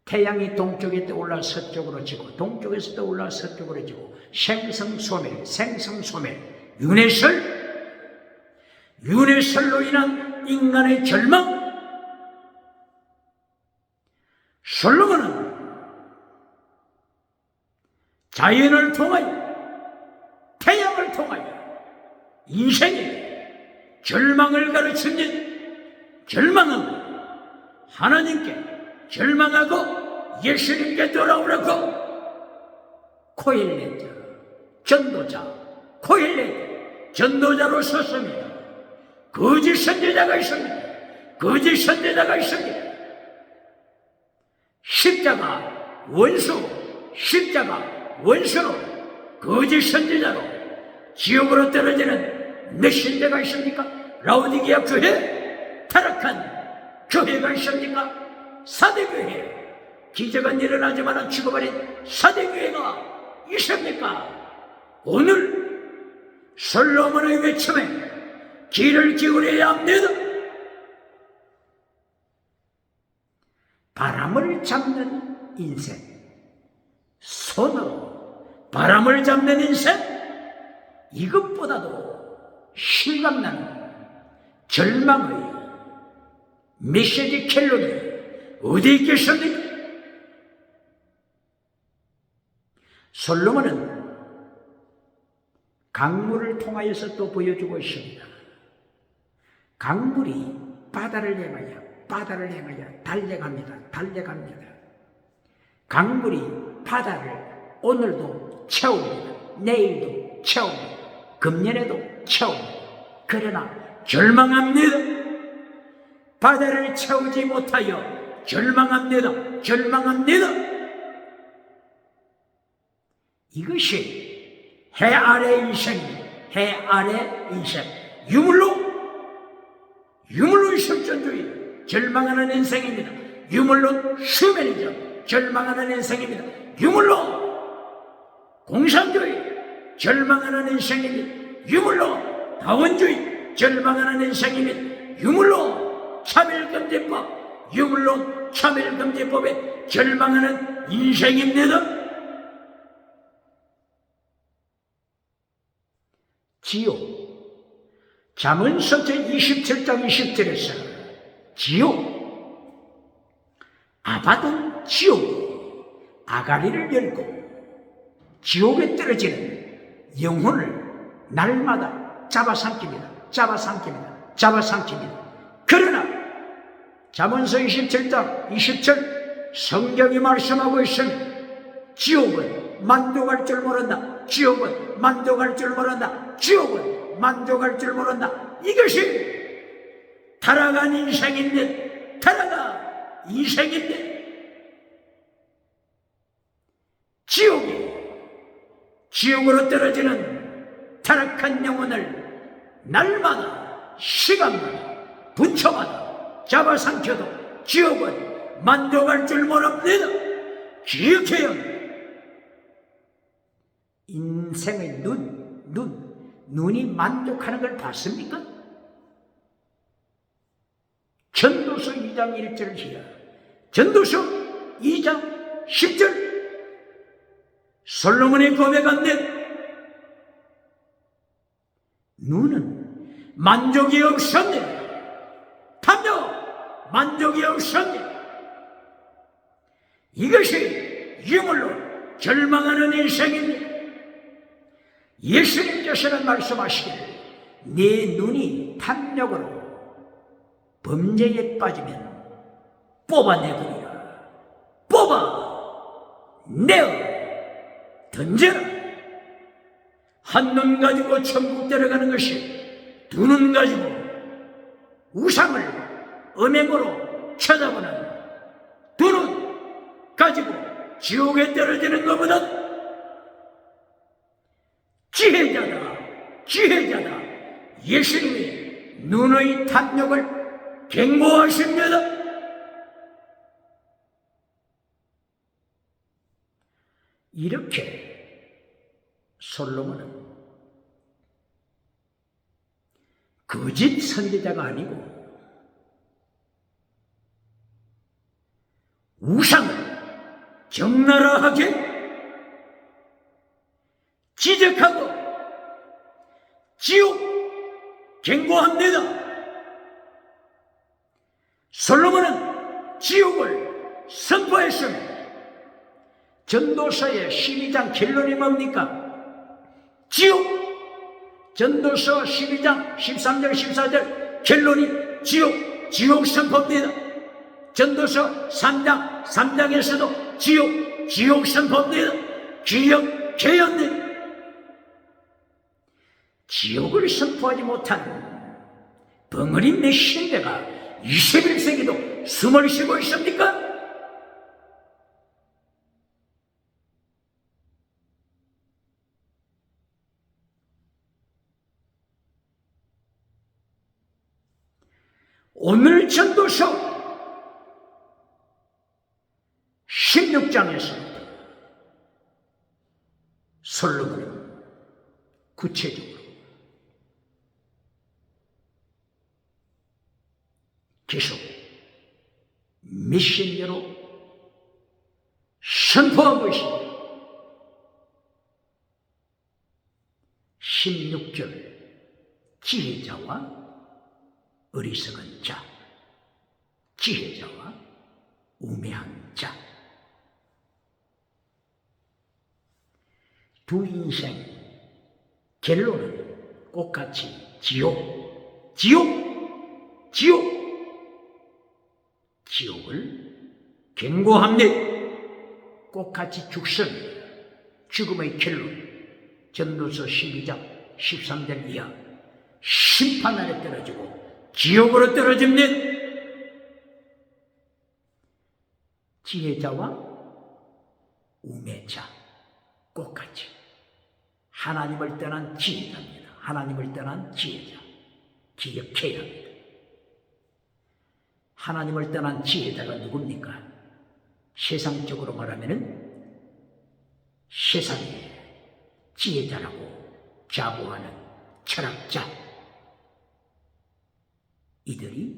[SPEAKER 1] 태양이 동쪽에 떠올라 서쪽으로 지고 동쪽에서 떠올라 서쪽으로 지고 생성소멸 윤회설로 인한 인간의 절망. 솔로몬은 자연을 통하여 태양을 통하여 인생에 절망을 가르치는, 절망하고 하나님께 절망하고 예수님께 돌아오라고 코엘렛 전도자, 코엘렛 전도자로 섰습니다. 거짓 선지자가 있습니다. 거짓 선지자가 있습니다. 십자가 원수로 거짓 선지자로 지옥으로 떨어지는 몇 신대가 있습니까? 라오디게아 교회, 타락한 교회가 있습니까? 사대교회, 기적은 일어나지만 죽어버린 사대교회가 있습니까? 오늘 솔로몬의 외침에 귀를 기울여야 합니다. 바람을 잡는 인생, 손으로 바람을 잡는 인생, 이것보다도 실감나는 절망의 메시지 켈론이 어디 있겠습니까? 솔로몬은 강물을 통하여서 또 보여주고 있습니다. 강물이 바다를 향하여 달려갑니다. 강물이 바다를 오늘도 채웁니다. 내일도 채웁니다. 금년에도 채웁니다. 그러나 절망합니다. 바다를 채우지 못하여 절망합니다. 이것이 해 아래 인생입니다. 해 아래 인생. 유물로 실존주의, 절망하는 인생입니다. 유물로 슈메니즘, 절망하는 인생입니다. 유물로 공산주의, 절망하는 인생입니다. 유물로 다원주의, 절망하는 인생입니다. 유물로 차별금지법, 유물로 차별금지법에 절망하는 인생입니다. 지옥, 잠언서 제27장 20절에서 지옥, 아바돈 지옥, 아가리를 열고 지옥에 떨어지는 영혼을 날마다 잡아삼킵니다. 그러나 잠언서 27장 20절 성경이 말씀하고 있습니다. 지옥은 만족할 줄 모른다. 지옥은 만족할 줄 모른다. 이것이 타락한 인생인데, 지옥으로 떨어지는 타락한 영혼을 날마다, 시간마다, 분초마다 잡아삼켜도 지옥은 만족할 줄 모릅니다. 기억해요. 인생의 눈이 만족하는 걸 봤습니까? 전도서 2장 1절 이하, 전도서 2장 10절, 솔로몬의 고백한데 눈은 만족이 없었네. 탐욕 만족이 없었네. 이것이 유물로 절망하는 인생입니다. 예수님께서는 말씀하시기를 네 눈이 탐욕으로 범죄에 빠지면 뽑아내버리라. 뽑아내어 던져라. 한 눈 가지고 천국 들어가는 것이 두 눈 가지고 우상을 음행으로 쳐다보는 두 눈 가지고 지옥에 떨어지는 것보다 지혜자다. 예수님이 눈의 탐욕을 경고하십니다. 이렇게 솔로몬은 거짓 선지자가 아니고 우상을 적나라하게 지적하고 지옥 경고합니다. 솔로몬은 지옥을 선포했습니다. 전도서의 12장 결론이 뭡니까? 지옥. 전도서 12장 13절 14절 결론이 지옥 선포입니다. 전도서 3장에서도 지옥 선포입니다. 개혁입니다. 지옥을 선포하지 못한 벙어리 몇 신대가 21세기도 숨을 쉬고 있습니까? 오늘 전도서 16장에서부터 솔로몬은 구체적으로 계속 미신대로 선포하고 있습니다. 16절 지혜자와 어리석은 자, 지혜자와 우매한 자. 두 인생 결론은 똑같이 지옥을 경고합니다. 똑같이 죽음의 결론. 전도서 12장 13절 이하 심판 아래 떨어지고 지옥으로 떨어집니다. 지혜자와 우매자 똑같이 하나님을 떠난 지혜자입니다. 하나님을 떠난 지혜자 기억해야 합니다. 하나님을 떠난 지혜자가 누굽니까? 세상적으로 말하면 세상에 지혜자라고 자부하는 철학자, 이들이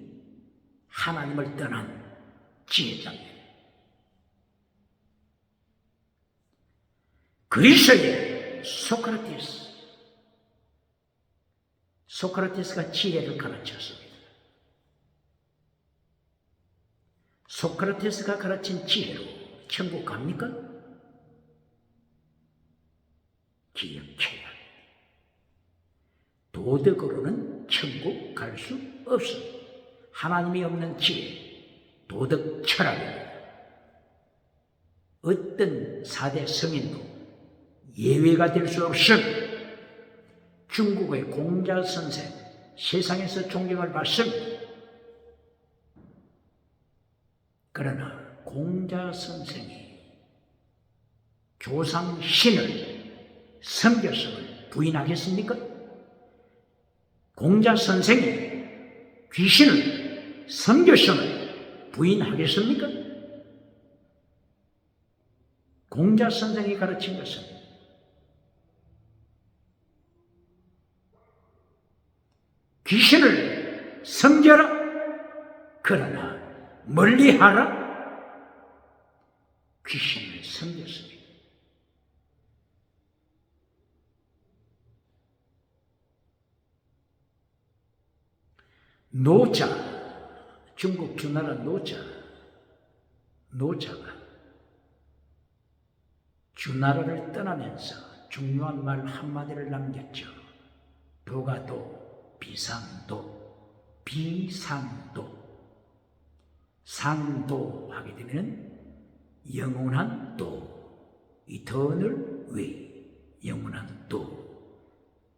[SPEAKER 1] 하나님을 떠난 지혜자입니다. 그리스의 소크라테스가 지혜를 가르쳤습니다. 소크라테스가 가르친 지혜로 천국 갑니까? 기억해야 합니다. 도덕으로는 천국 갈 수 없습니다. 하나님이 없는 지혜, 도덕 철학입니다. 어떤 4대 성인도 예외가 될 수 없습니다. 중국의 공자 선생, 세상에서 존경을 받습니다. 그러나 공자 선생이 조상 신을 섬겼음을 부인하겠습니까? 공자 선생이 귀신을 섬겼음을 부인하겠습니까? 공자 선생이 가르친 것은 귀신을 섬겨라. 그러나 멀리하라. 귀신을 섬겼습니다. 노자, 중국 주나라 노자가 주나라를 떠나면서 중요한 말 한마디를 남겼죠. 도가도, 비상도, 비상도. 상도 하게 되면 영원한 도, eternal way, 영원한 도.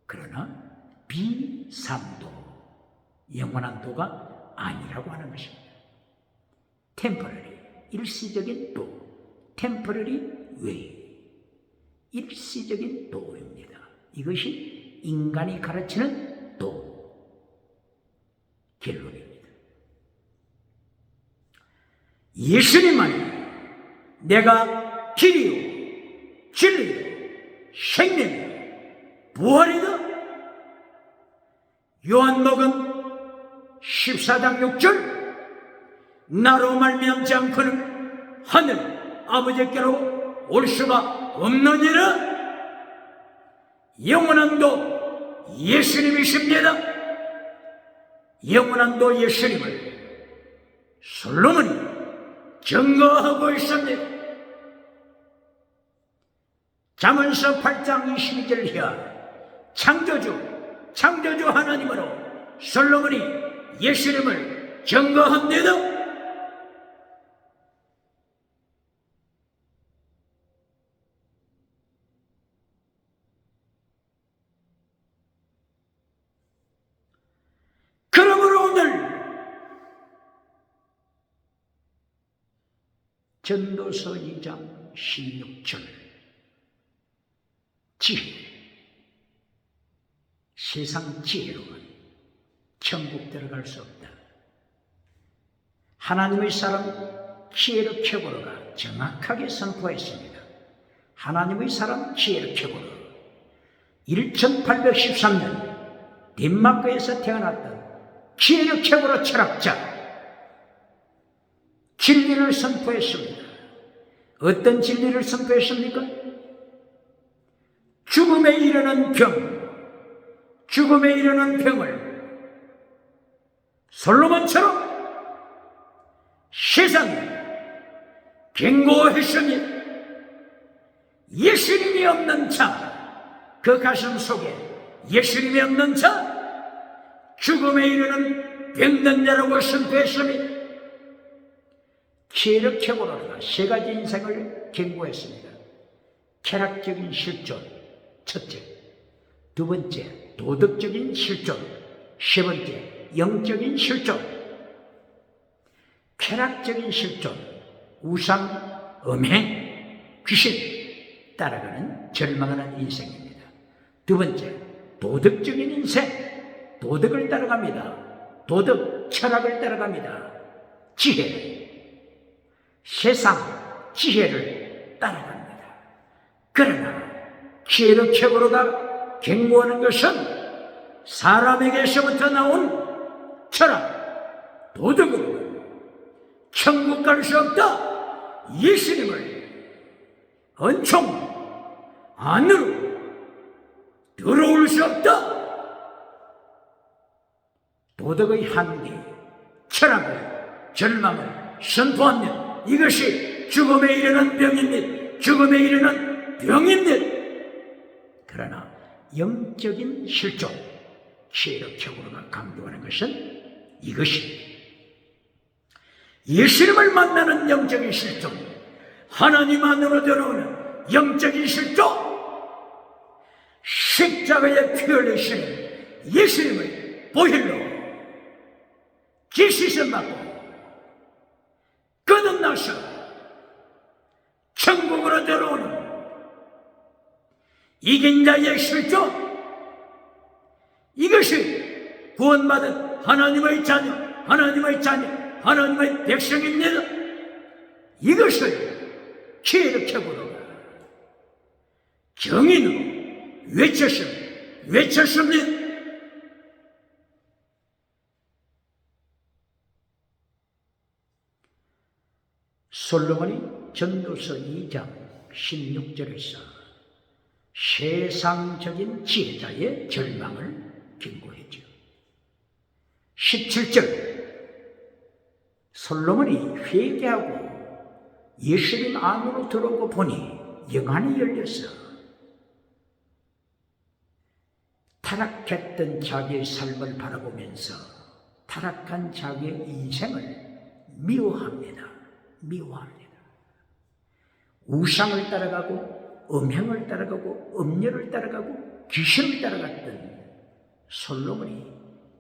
[SPEAKER 1] 그러나 비상도, 영원한 도가 아니라고 하는 것입니다. temporary, 일시적인 도, temporary way, 일시적인 도입니다. 이것이 인간이 가르치는 도, 결론입니다. 예수님만이 내가 길이요, 진리요, 생명이요, 부활이다. 요한복음 14장 6절, 나로 말미암지 않고는 하늘 아버지께로 올 수가 없느니라. 영원한 도 예수님이십니다. 영원한 도 예수님을 솔로몬이 증거하고 있습니다. 잠언서 8장 22절 이하 창조주 하나님으로 솔로몬이 예수님을 증거합니다. 그러므로 오늘 전도서 2장 16절 지혜, 세상 지혜로는 천국 들어갈 수 없다. 하나님의 사람 지혜로 켜보로가 정확하게 선포했습니다. 하나님의 사람 지혜로 켜보로 1813년 덴마크에서 태어났던 지혜로 켜보로 철학자, 진리를 선포했습니다. 어떤 진리를 선포했습니까? 죽음에 이르는 병을 솔로몬처럼 세상에 경고했으니 예수님이 없는 자, 그 가슴 속에 예수님이 없는 자, 죽음에 이르는 병든 자라고 선포했으니 쾌력해보라가 세 가지 인생을 경고했습니다. 쾌락적인 실존, 첫째. 두 번째, 도덕적인 실존. 세 번째, 영적인 실존. 쾌락적인 실존, 우상, 음행, 귀신 따라가는 절망하는 인생입니다. 두 번째, 도덕적인 인생, 도덕을 따라갑니다. 도덕, 철학을 따라갑니다. 지혜, 세상 지혜를 따라갑니다. 그러나 지혜로 켜보로가 경고하는 것은 사람에게서부터 나온 철학, 도덕으로 천국 갈 수 없다. 예수님을 은총 안으로 들어올 수 없다. 도덕의 한계, 철학을, 절망을 선포하면 이것이 죽음에 이르는 병입니다. 죽음에 이르는 병입니다. 그러나 영적인 실존, 쾌력적으로가 강조하는 것은 이것입니다. 예수님을 만나는 영적인 실존, 하나님 안으로 들어오는 영적인 실존, 십자가에 피 흘리시는 예수님을 보혈로 지시선 받고 거듭나서 천국으로 들어오는 이긴 자의 실존, 이것이 구원받은 하나님의 자녀, 하나님의 백성입니다. 이것을 기억해보라. 정인으로 외쳤습니다. 솔로몬이 전도서 2장 16절에서 세상적인 지혜자의 절망을 경고했죠. 17절 솔로몬이 회개하고 예루살렘 안으로 들어오고 보니 영안이 열려서 타락했던 자기의 삶을 바라보면서 타락한 자기의 인생을 미워합니다. 우상을 따라가고 음행을 따라가고 음료를 따라가고 귀신을 따라갔던 솔로몬이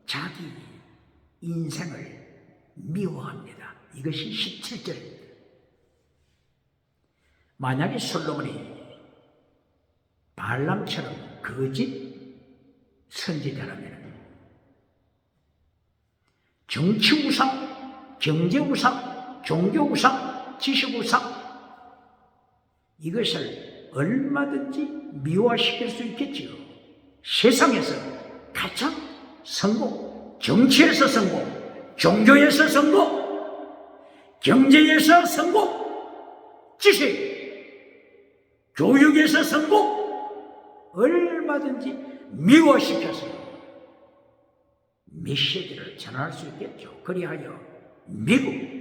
[SPEAKER 1] 자기 인생을 미워합니다. 이것이 17절입니다. 만약에 솔로몬이 발람처럼 거짓 선지자라면 정치 우상, 경제 우상, 종교 우상, 지식 우상 이것을 얼마든지 미화시킬 수 있겠지요. 세상에서 가장 성공, 정치에서 성공, 종교에서 성공, 경제에서 성공, 지식, 교육에서 성공 얼마든지 미화시켜서 메시지를 전할 수 있겠죠. 그리하여 미국,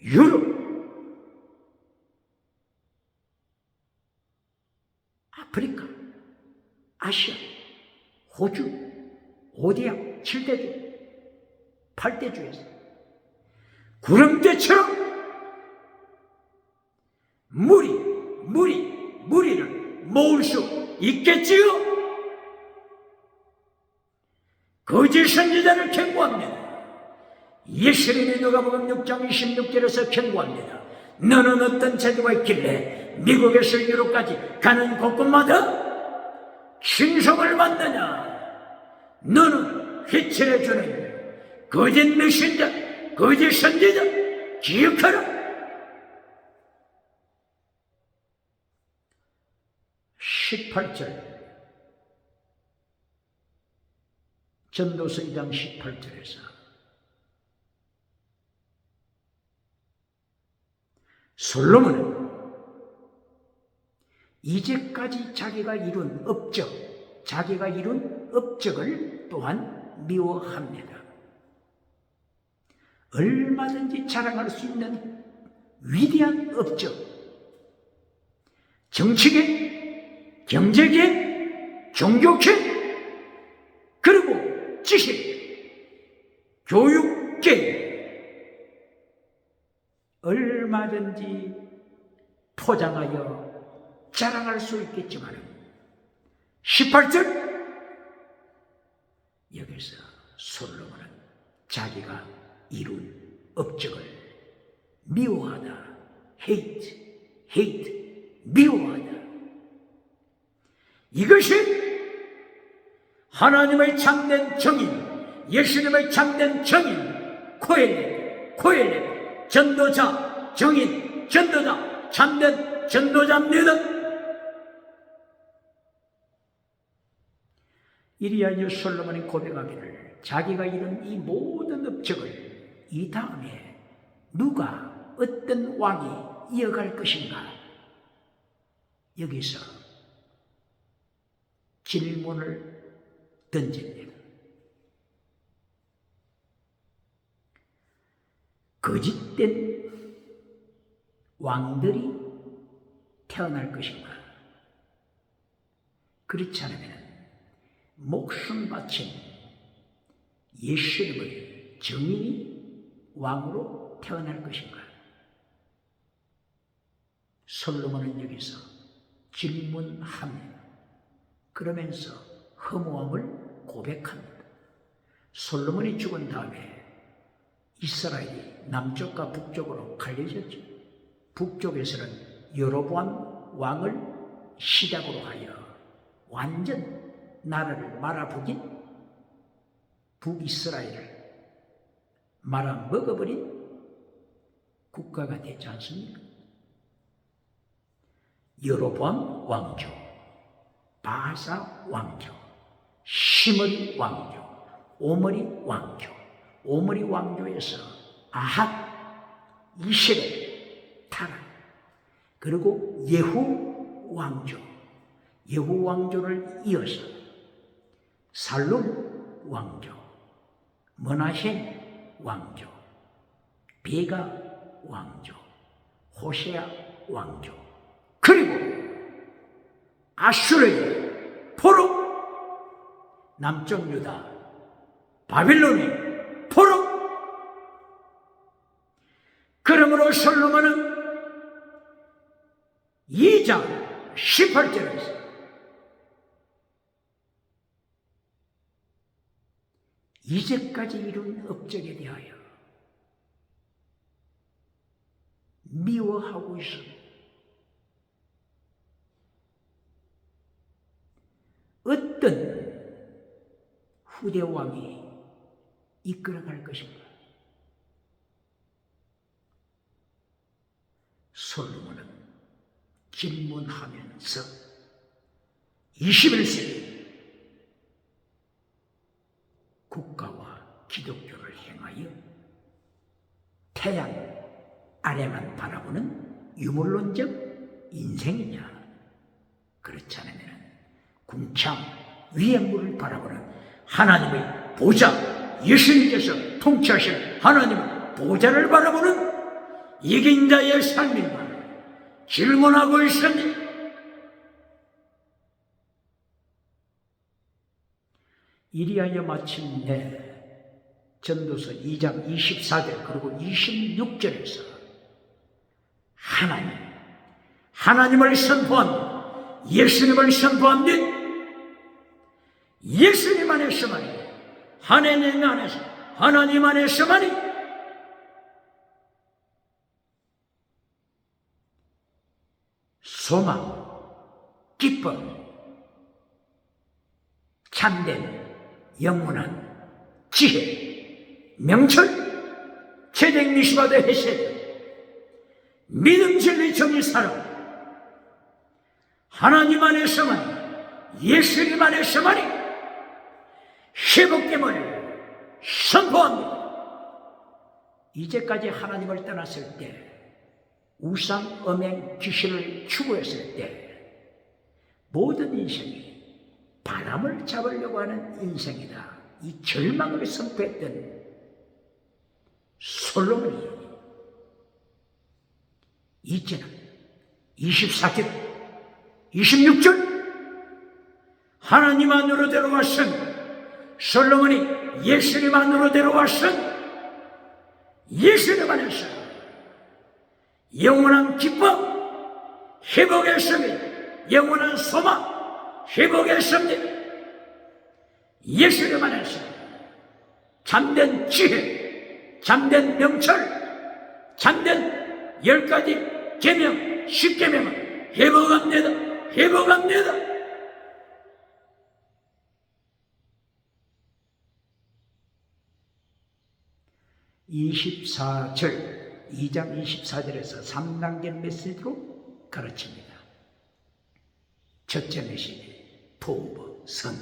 [SPEAKER 1] 유럽, 아프리카, 아시아, 호주, 5대양, 7대주, 8대주에서 구름대처럼 무리를 모을 수 있겠지요. 거짓 선지자를 경고합니다. 예수님이 누가복음 6장 26절에서 경고합니다. 너는 어떤 제도가 있길래 미국에서 유럽까지 가는 곳곳마다 신성을 만드냐. 너는 휘칠해주는 거짓 메신저, 거짓 선지자 기억하라. 18절 전도서 2장 18절에서 솔로몬은 이제까지 자기가 이룬 업적을 또한 미워합니다. 얼마든지 자랑할 수 있는 위대한 업적, 정치계, 경제계, 종교계, 그리고 지식, 교육계 얼마든지 포장하여 자랑할 수 있겠지만 18절 여기서 솔로몬은 자기가 이룬 업적을 미워하다. hate, 미워하다. 이것이 하나님의 참된 정인, 예수님의 참된 정인, 코엘렛, 전도자, 정인, 전도자, 참된 전도자입니다. 이리하여 솔로몬이 고백하기를 자기가 이룬 이 모든 업적을 이 다음에 누가 어떤 왕이 이어갈 것인가? 여기서 질문을 던집니다. 거짓된 왕들이 태어날 것인가? 그렇지 않으면 목숨 바친 예수님의 정인이 왕으로 태어날 것인가? 솔로몬은 여기서 질문합니다. 그러면서 허무함을 고백합니다. 솔로몬이 죽은 다음에 이스라엘이 남쪽과 북쪽으로 갈려졌죠. 북쪽에서는 여로보암 왕을 시작으로 하여 완전 나라를 말아먹인 북이스라엘을 말아먹어버린 국가가 되지 않습니까? 여로보암 왕조, 바사 왕조, 시므리 왕조, 오므리 왕조, 오므리 왕조에서 아합, 이스라엘, 그리고 예후 왕조, 예후 왕조를 이어서 살룸 왕조, 머나셈 왕조, 베가 왕조, 호세아 왕조, 그리고 아슈르의 포로, 남쪽 유다 바빌론의 포로. 그러므로 솔로몬은 2장 18절에서 이제까지 이룬 업적에 대하여 미워하고 있습니다. 어떤 후대 왕이 이끌어갈 것인가? 솔로몬은 질문하면서 21세기 국가와 기독교를 향하여 태양 아래만 바라보는 유물론적 인생이냐, 그렇지 않으면 궁창 위의 물을 바라보는 하나님의 보좌, 예수님께서 통치하시는 하나님의 보좌를 바라보는 이긴 자의 삶인가 질문하고 있습니다. 이리하여 마침내 전도서 2장 24절 그리고 26절에서 하나님을 선포합니다. 예수님을 선포합니다. 예수님 안에서만이, 하나님 안에서, 하나님 안에서만이 소망, 기쁨, 참된 영원한 지혜, 명철, 체력 미시바드 헤세드, 믿음, 진리, 정의, 사랑, 하나님 안에서만, 예수님 안에서만이 회복됨을 선포합니다. 이제까지 하나님을 떠났을 때, 우상, 음행, 귀신을 추구했을 때 모든 인생이 바람을 잡으려고 하는 인생이다, 이 절망을 선포했던 솔로몬이 이제는 24절 26절 하나님 안으로 데려왔은 솔로몬이 예수님 안으로 데려왔은 예수님 안에서 영원한 기쁨, 회복의 승리, 영원한 소망, 회복의 승리, 예수님 안에서 참된 지혜, 참된 명철, 참된 10가지 계명, 10계명을 회복합니다. 회복합니다. (24절) 2장 24절에서 3단계 메시지로 가르칩니다. 첫째 메시지 토브, 선.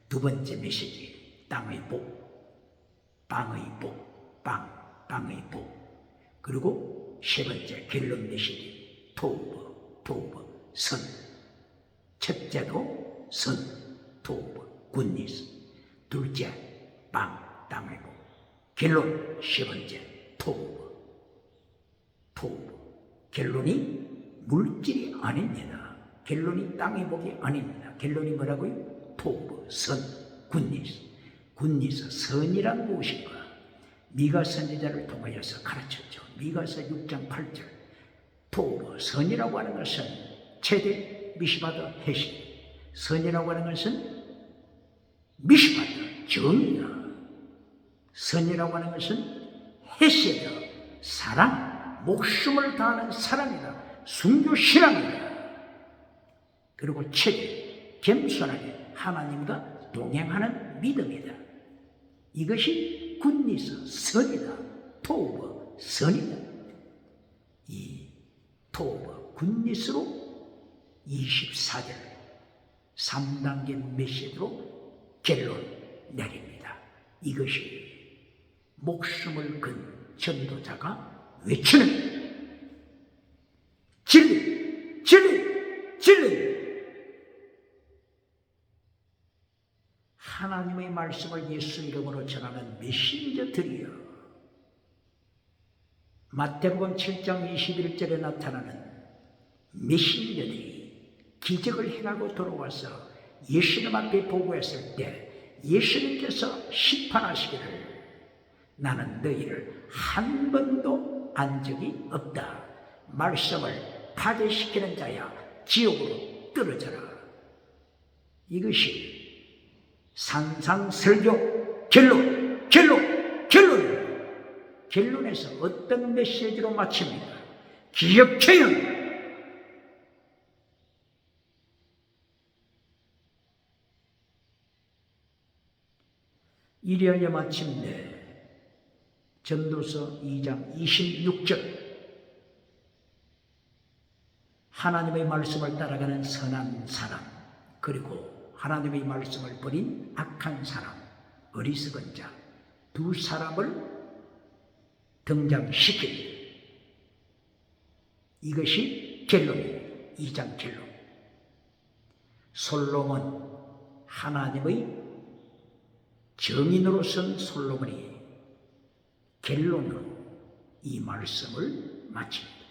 [SPEAKER 1] 두 번째 메시지 땅의 복, 빵의 복, 빵의 복. 그리고 세 번째 결론 메시지 토브, 선. 첫째도 선, 토브, 굿니스. 둘째 땅의 복. 결론 세 번째 토브. 결론이 물질이 아닙니다. 결론이 땅의 복이 아닙니다. 결론이 뭐라고요? 토브, 선, 굿니스. 굿니스, 선이란 무엇인가? 미가 선지자를 통하여서 가르쳤죠. 미가서 6장 8절. 토브, 선이라고 하는 것은 최대 미시바드 해시. 선이라고 하는 것은 미시바드, 정의다. 선이라고 하는 것은 헤세드, 사랑, 목숨을 다하는 사랑이다. 순교 신앙이다. 그리고 최대, 겸손하게 하나님과 동행하는 믿음이다. 이것이 굿니스, 선이다. 토브, 선이다. 이 토브, 굿니스로 24절 3단계 메시지로 결론 내립니다. 이것이 목숨을 건 전도자가 외치는 진 하나님의 말씀을 예수 이름으로 전하는 메신저들이여, 마태복음 7장 21절에 나타나는 메신저들이 기적을 행하고 돌아와서 예수님 앞에 보고했을 때 예수님께서 심판하시기를 나는 너희를 한 번도 안 적이 없다. 말씀을 파괴시키는 자야 지옥으로 떨어져라. 이것이 산상설교 결론에서 어떤 메시지로 마칩니까? 기억해요. 이리하여 마침내 전도서 2장 26절, 하나님의 말씀을 따라가는 선한 사람, 그리고 하나님의 말씀을 버린 악한 사람, 어리석은 자, 두 사람을 등장시킵니다. 이것이 결론입니다. 2장 결론. 솔로몬, 하나님의 정인으로선 솔로몬이 결론으로 이 말씀을 마칩니다.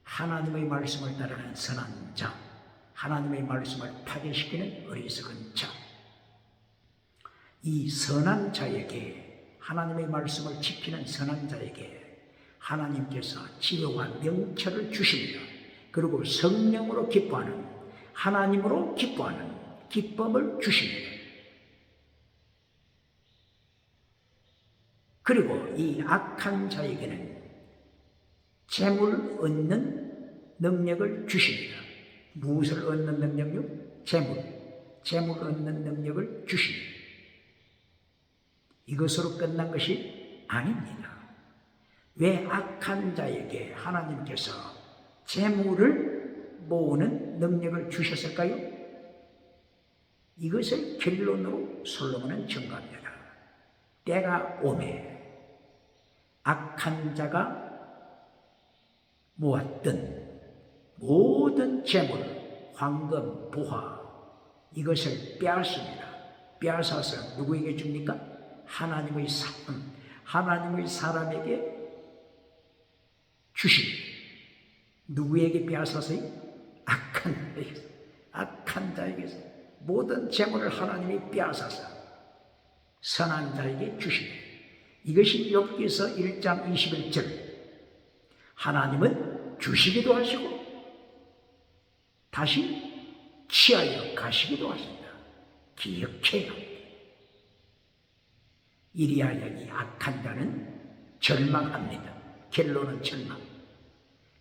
[SPEAKER 1] 하나님의 말씀을 따르는 선한 자, 하나님의 말씀을 파괴시키는 어리석은 자, 이 선한 자에게, 하나님의 말씀을 지키는 선한 자에게 하나님께서 지혜와 명철을 주십니다. 그리고 성령으로 기뻐하는, 하나님으로 기뻐하는 기쁨을 주십니다. 그리고 이 악한 자에게는 재물 얻는 능력을 주십니다. 무엇을 얻는 능력요? 재물 얻는 능력을 주십니다. 이것으로 끝난 것이 아닙니다. 왜 악한 자에게 하나님께서 재물을 모으는 능력을 주셨을까요? 이것을 결론으로 솔로몬은 증거합니다. 때가 오매 악한 자가 모았던 모든 재물, 황금, 보화, 이것을 빼앗습니다. 빼앗아서 누구에게 줍니까? 하나님의 사람에게 주십니다. 누구에게 빼앗아서요? 악한 자에게서 모든 재물을 하나님이 빼앗아서 선한 자에게 주십니다. 이것이 욥기서 1장 21절. 하나님은 주시기도 하시고 다시 취하여 가시기도 하신다. 기억해야 합니다. 이리하여 이 악한 자는 절망합니다. 결론은 절망.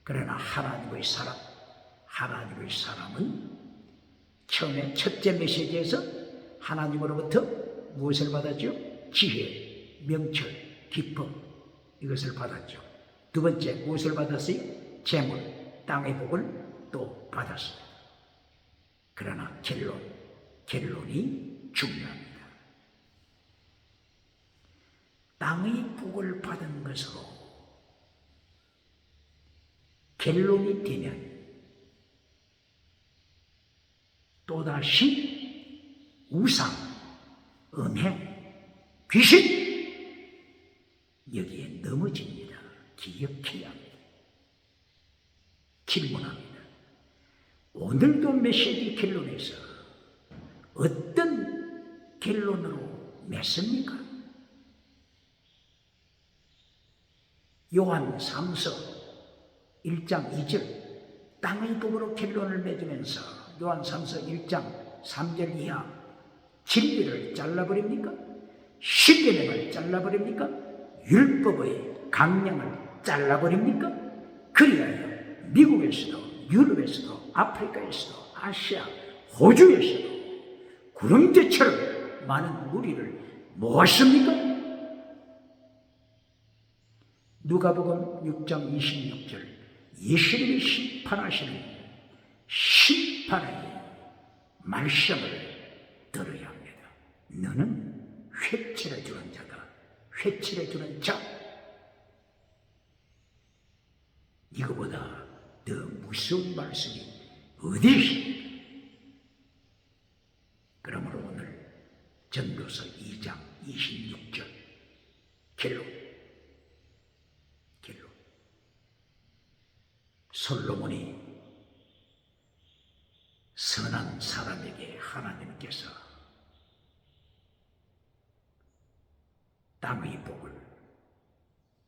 [SPEAKER 1] 그러나 하나님의 사람은 처음에 첫째 메시지에서 하나님으로부터 무엇을 받았죠? 지혜, 명철, 기쁨, 이것을 받았죠. 두 번째 무엇을 받았어요? 재물, 땅의 복을 또 받았습니다. 그러나 결론이 중요합니다. 땅의 복을 받은 것으로 결론이 되면 또다시 우상, 음행, 귀신, 여기에 넘어집니다. 기억해야 합니다. 질문합니다. 오늘도 메시지 결론에서 어떤 결론으로 맺습니까? 요한 3서 1장 2절 땅의 복으로 결론을 맺으면서 요한 3서 1장 3절 이하 진리를 잘라버립니까? 십계명을 잘라버립니까? 율법의 강령을 잘라버립니까? 그리하여 미국에서도 유럽에서도 아프리카에서도 아시아 호주에서도 구름대처럼 많은 무리를 모았습니까? 누가복음 6장 26절 예수님이 심판하시는 심판의 말씀을 들어야 합니다. 너는 회칠해주는 자다. 회칠해주는 자. 이거보다 더 무서운 말씀이 어디 있습니까? 그러므로 오늘 솔로몬이 선한 사람에게 하나님께서 땅의 복을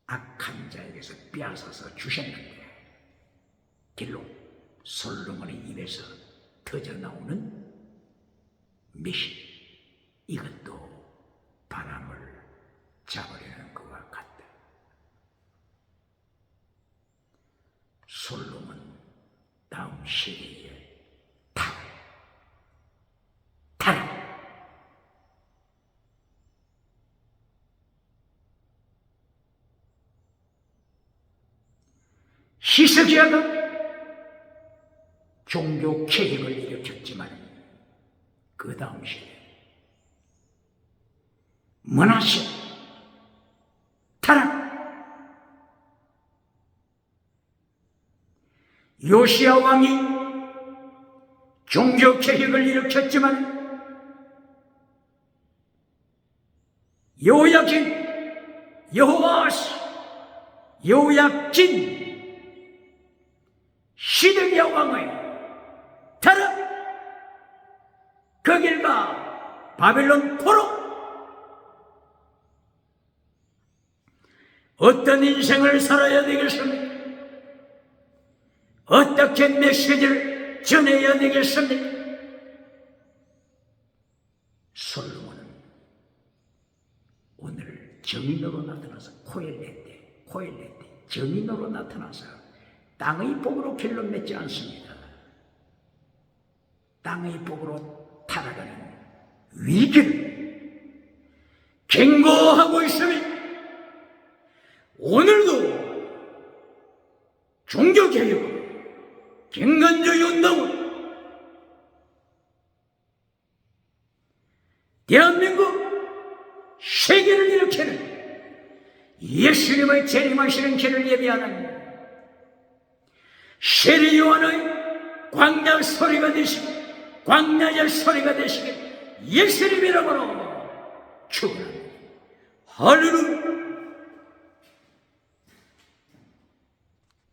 [SPEAKER 1] 악한 자에게서 빼앗아서 주셨는데 길로 솔로몬의 입에서 터져나오는 미신, 이것도 바람을 잡으려는 것과 같다. 솔로몬 다음 시대에 타락. 히스기야가 종교 개혁을 일으켰지만 그 다음 시대 므낫세 타락. 요시야 왕이 종교 개혁을 일으켰지만 요야킨 시드기야 왕의 타락. 그 길과 바벨론 포로. 어떤 인생을 살아야 되겠습니까? 어떻게 메시지를 전해야 되겠습니까? 솔로몬은 오늘 정인으로 나타나서 코엘레테 정인으로 나타나서 땅의 복으로 길로 맺지 않습니다. 땅의 복으로 타락하는 위기를 경고하고 있습니다. 오늘도 종교개혁으로 경건주의 운동은 대한민국 세계를 일으키는 예수님의 재림하시는 길을 예비하는 세례 요한의 광야 소리가 되시고 광야의 소리가 되시길 예수님 이름으로 축원합니다. 할렐루야.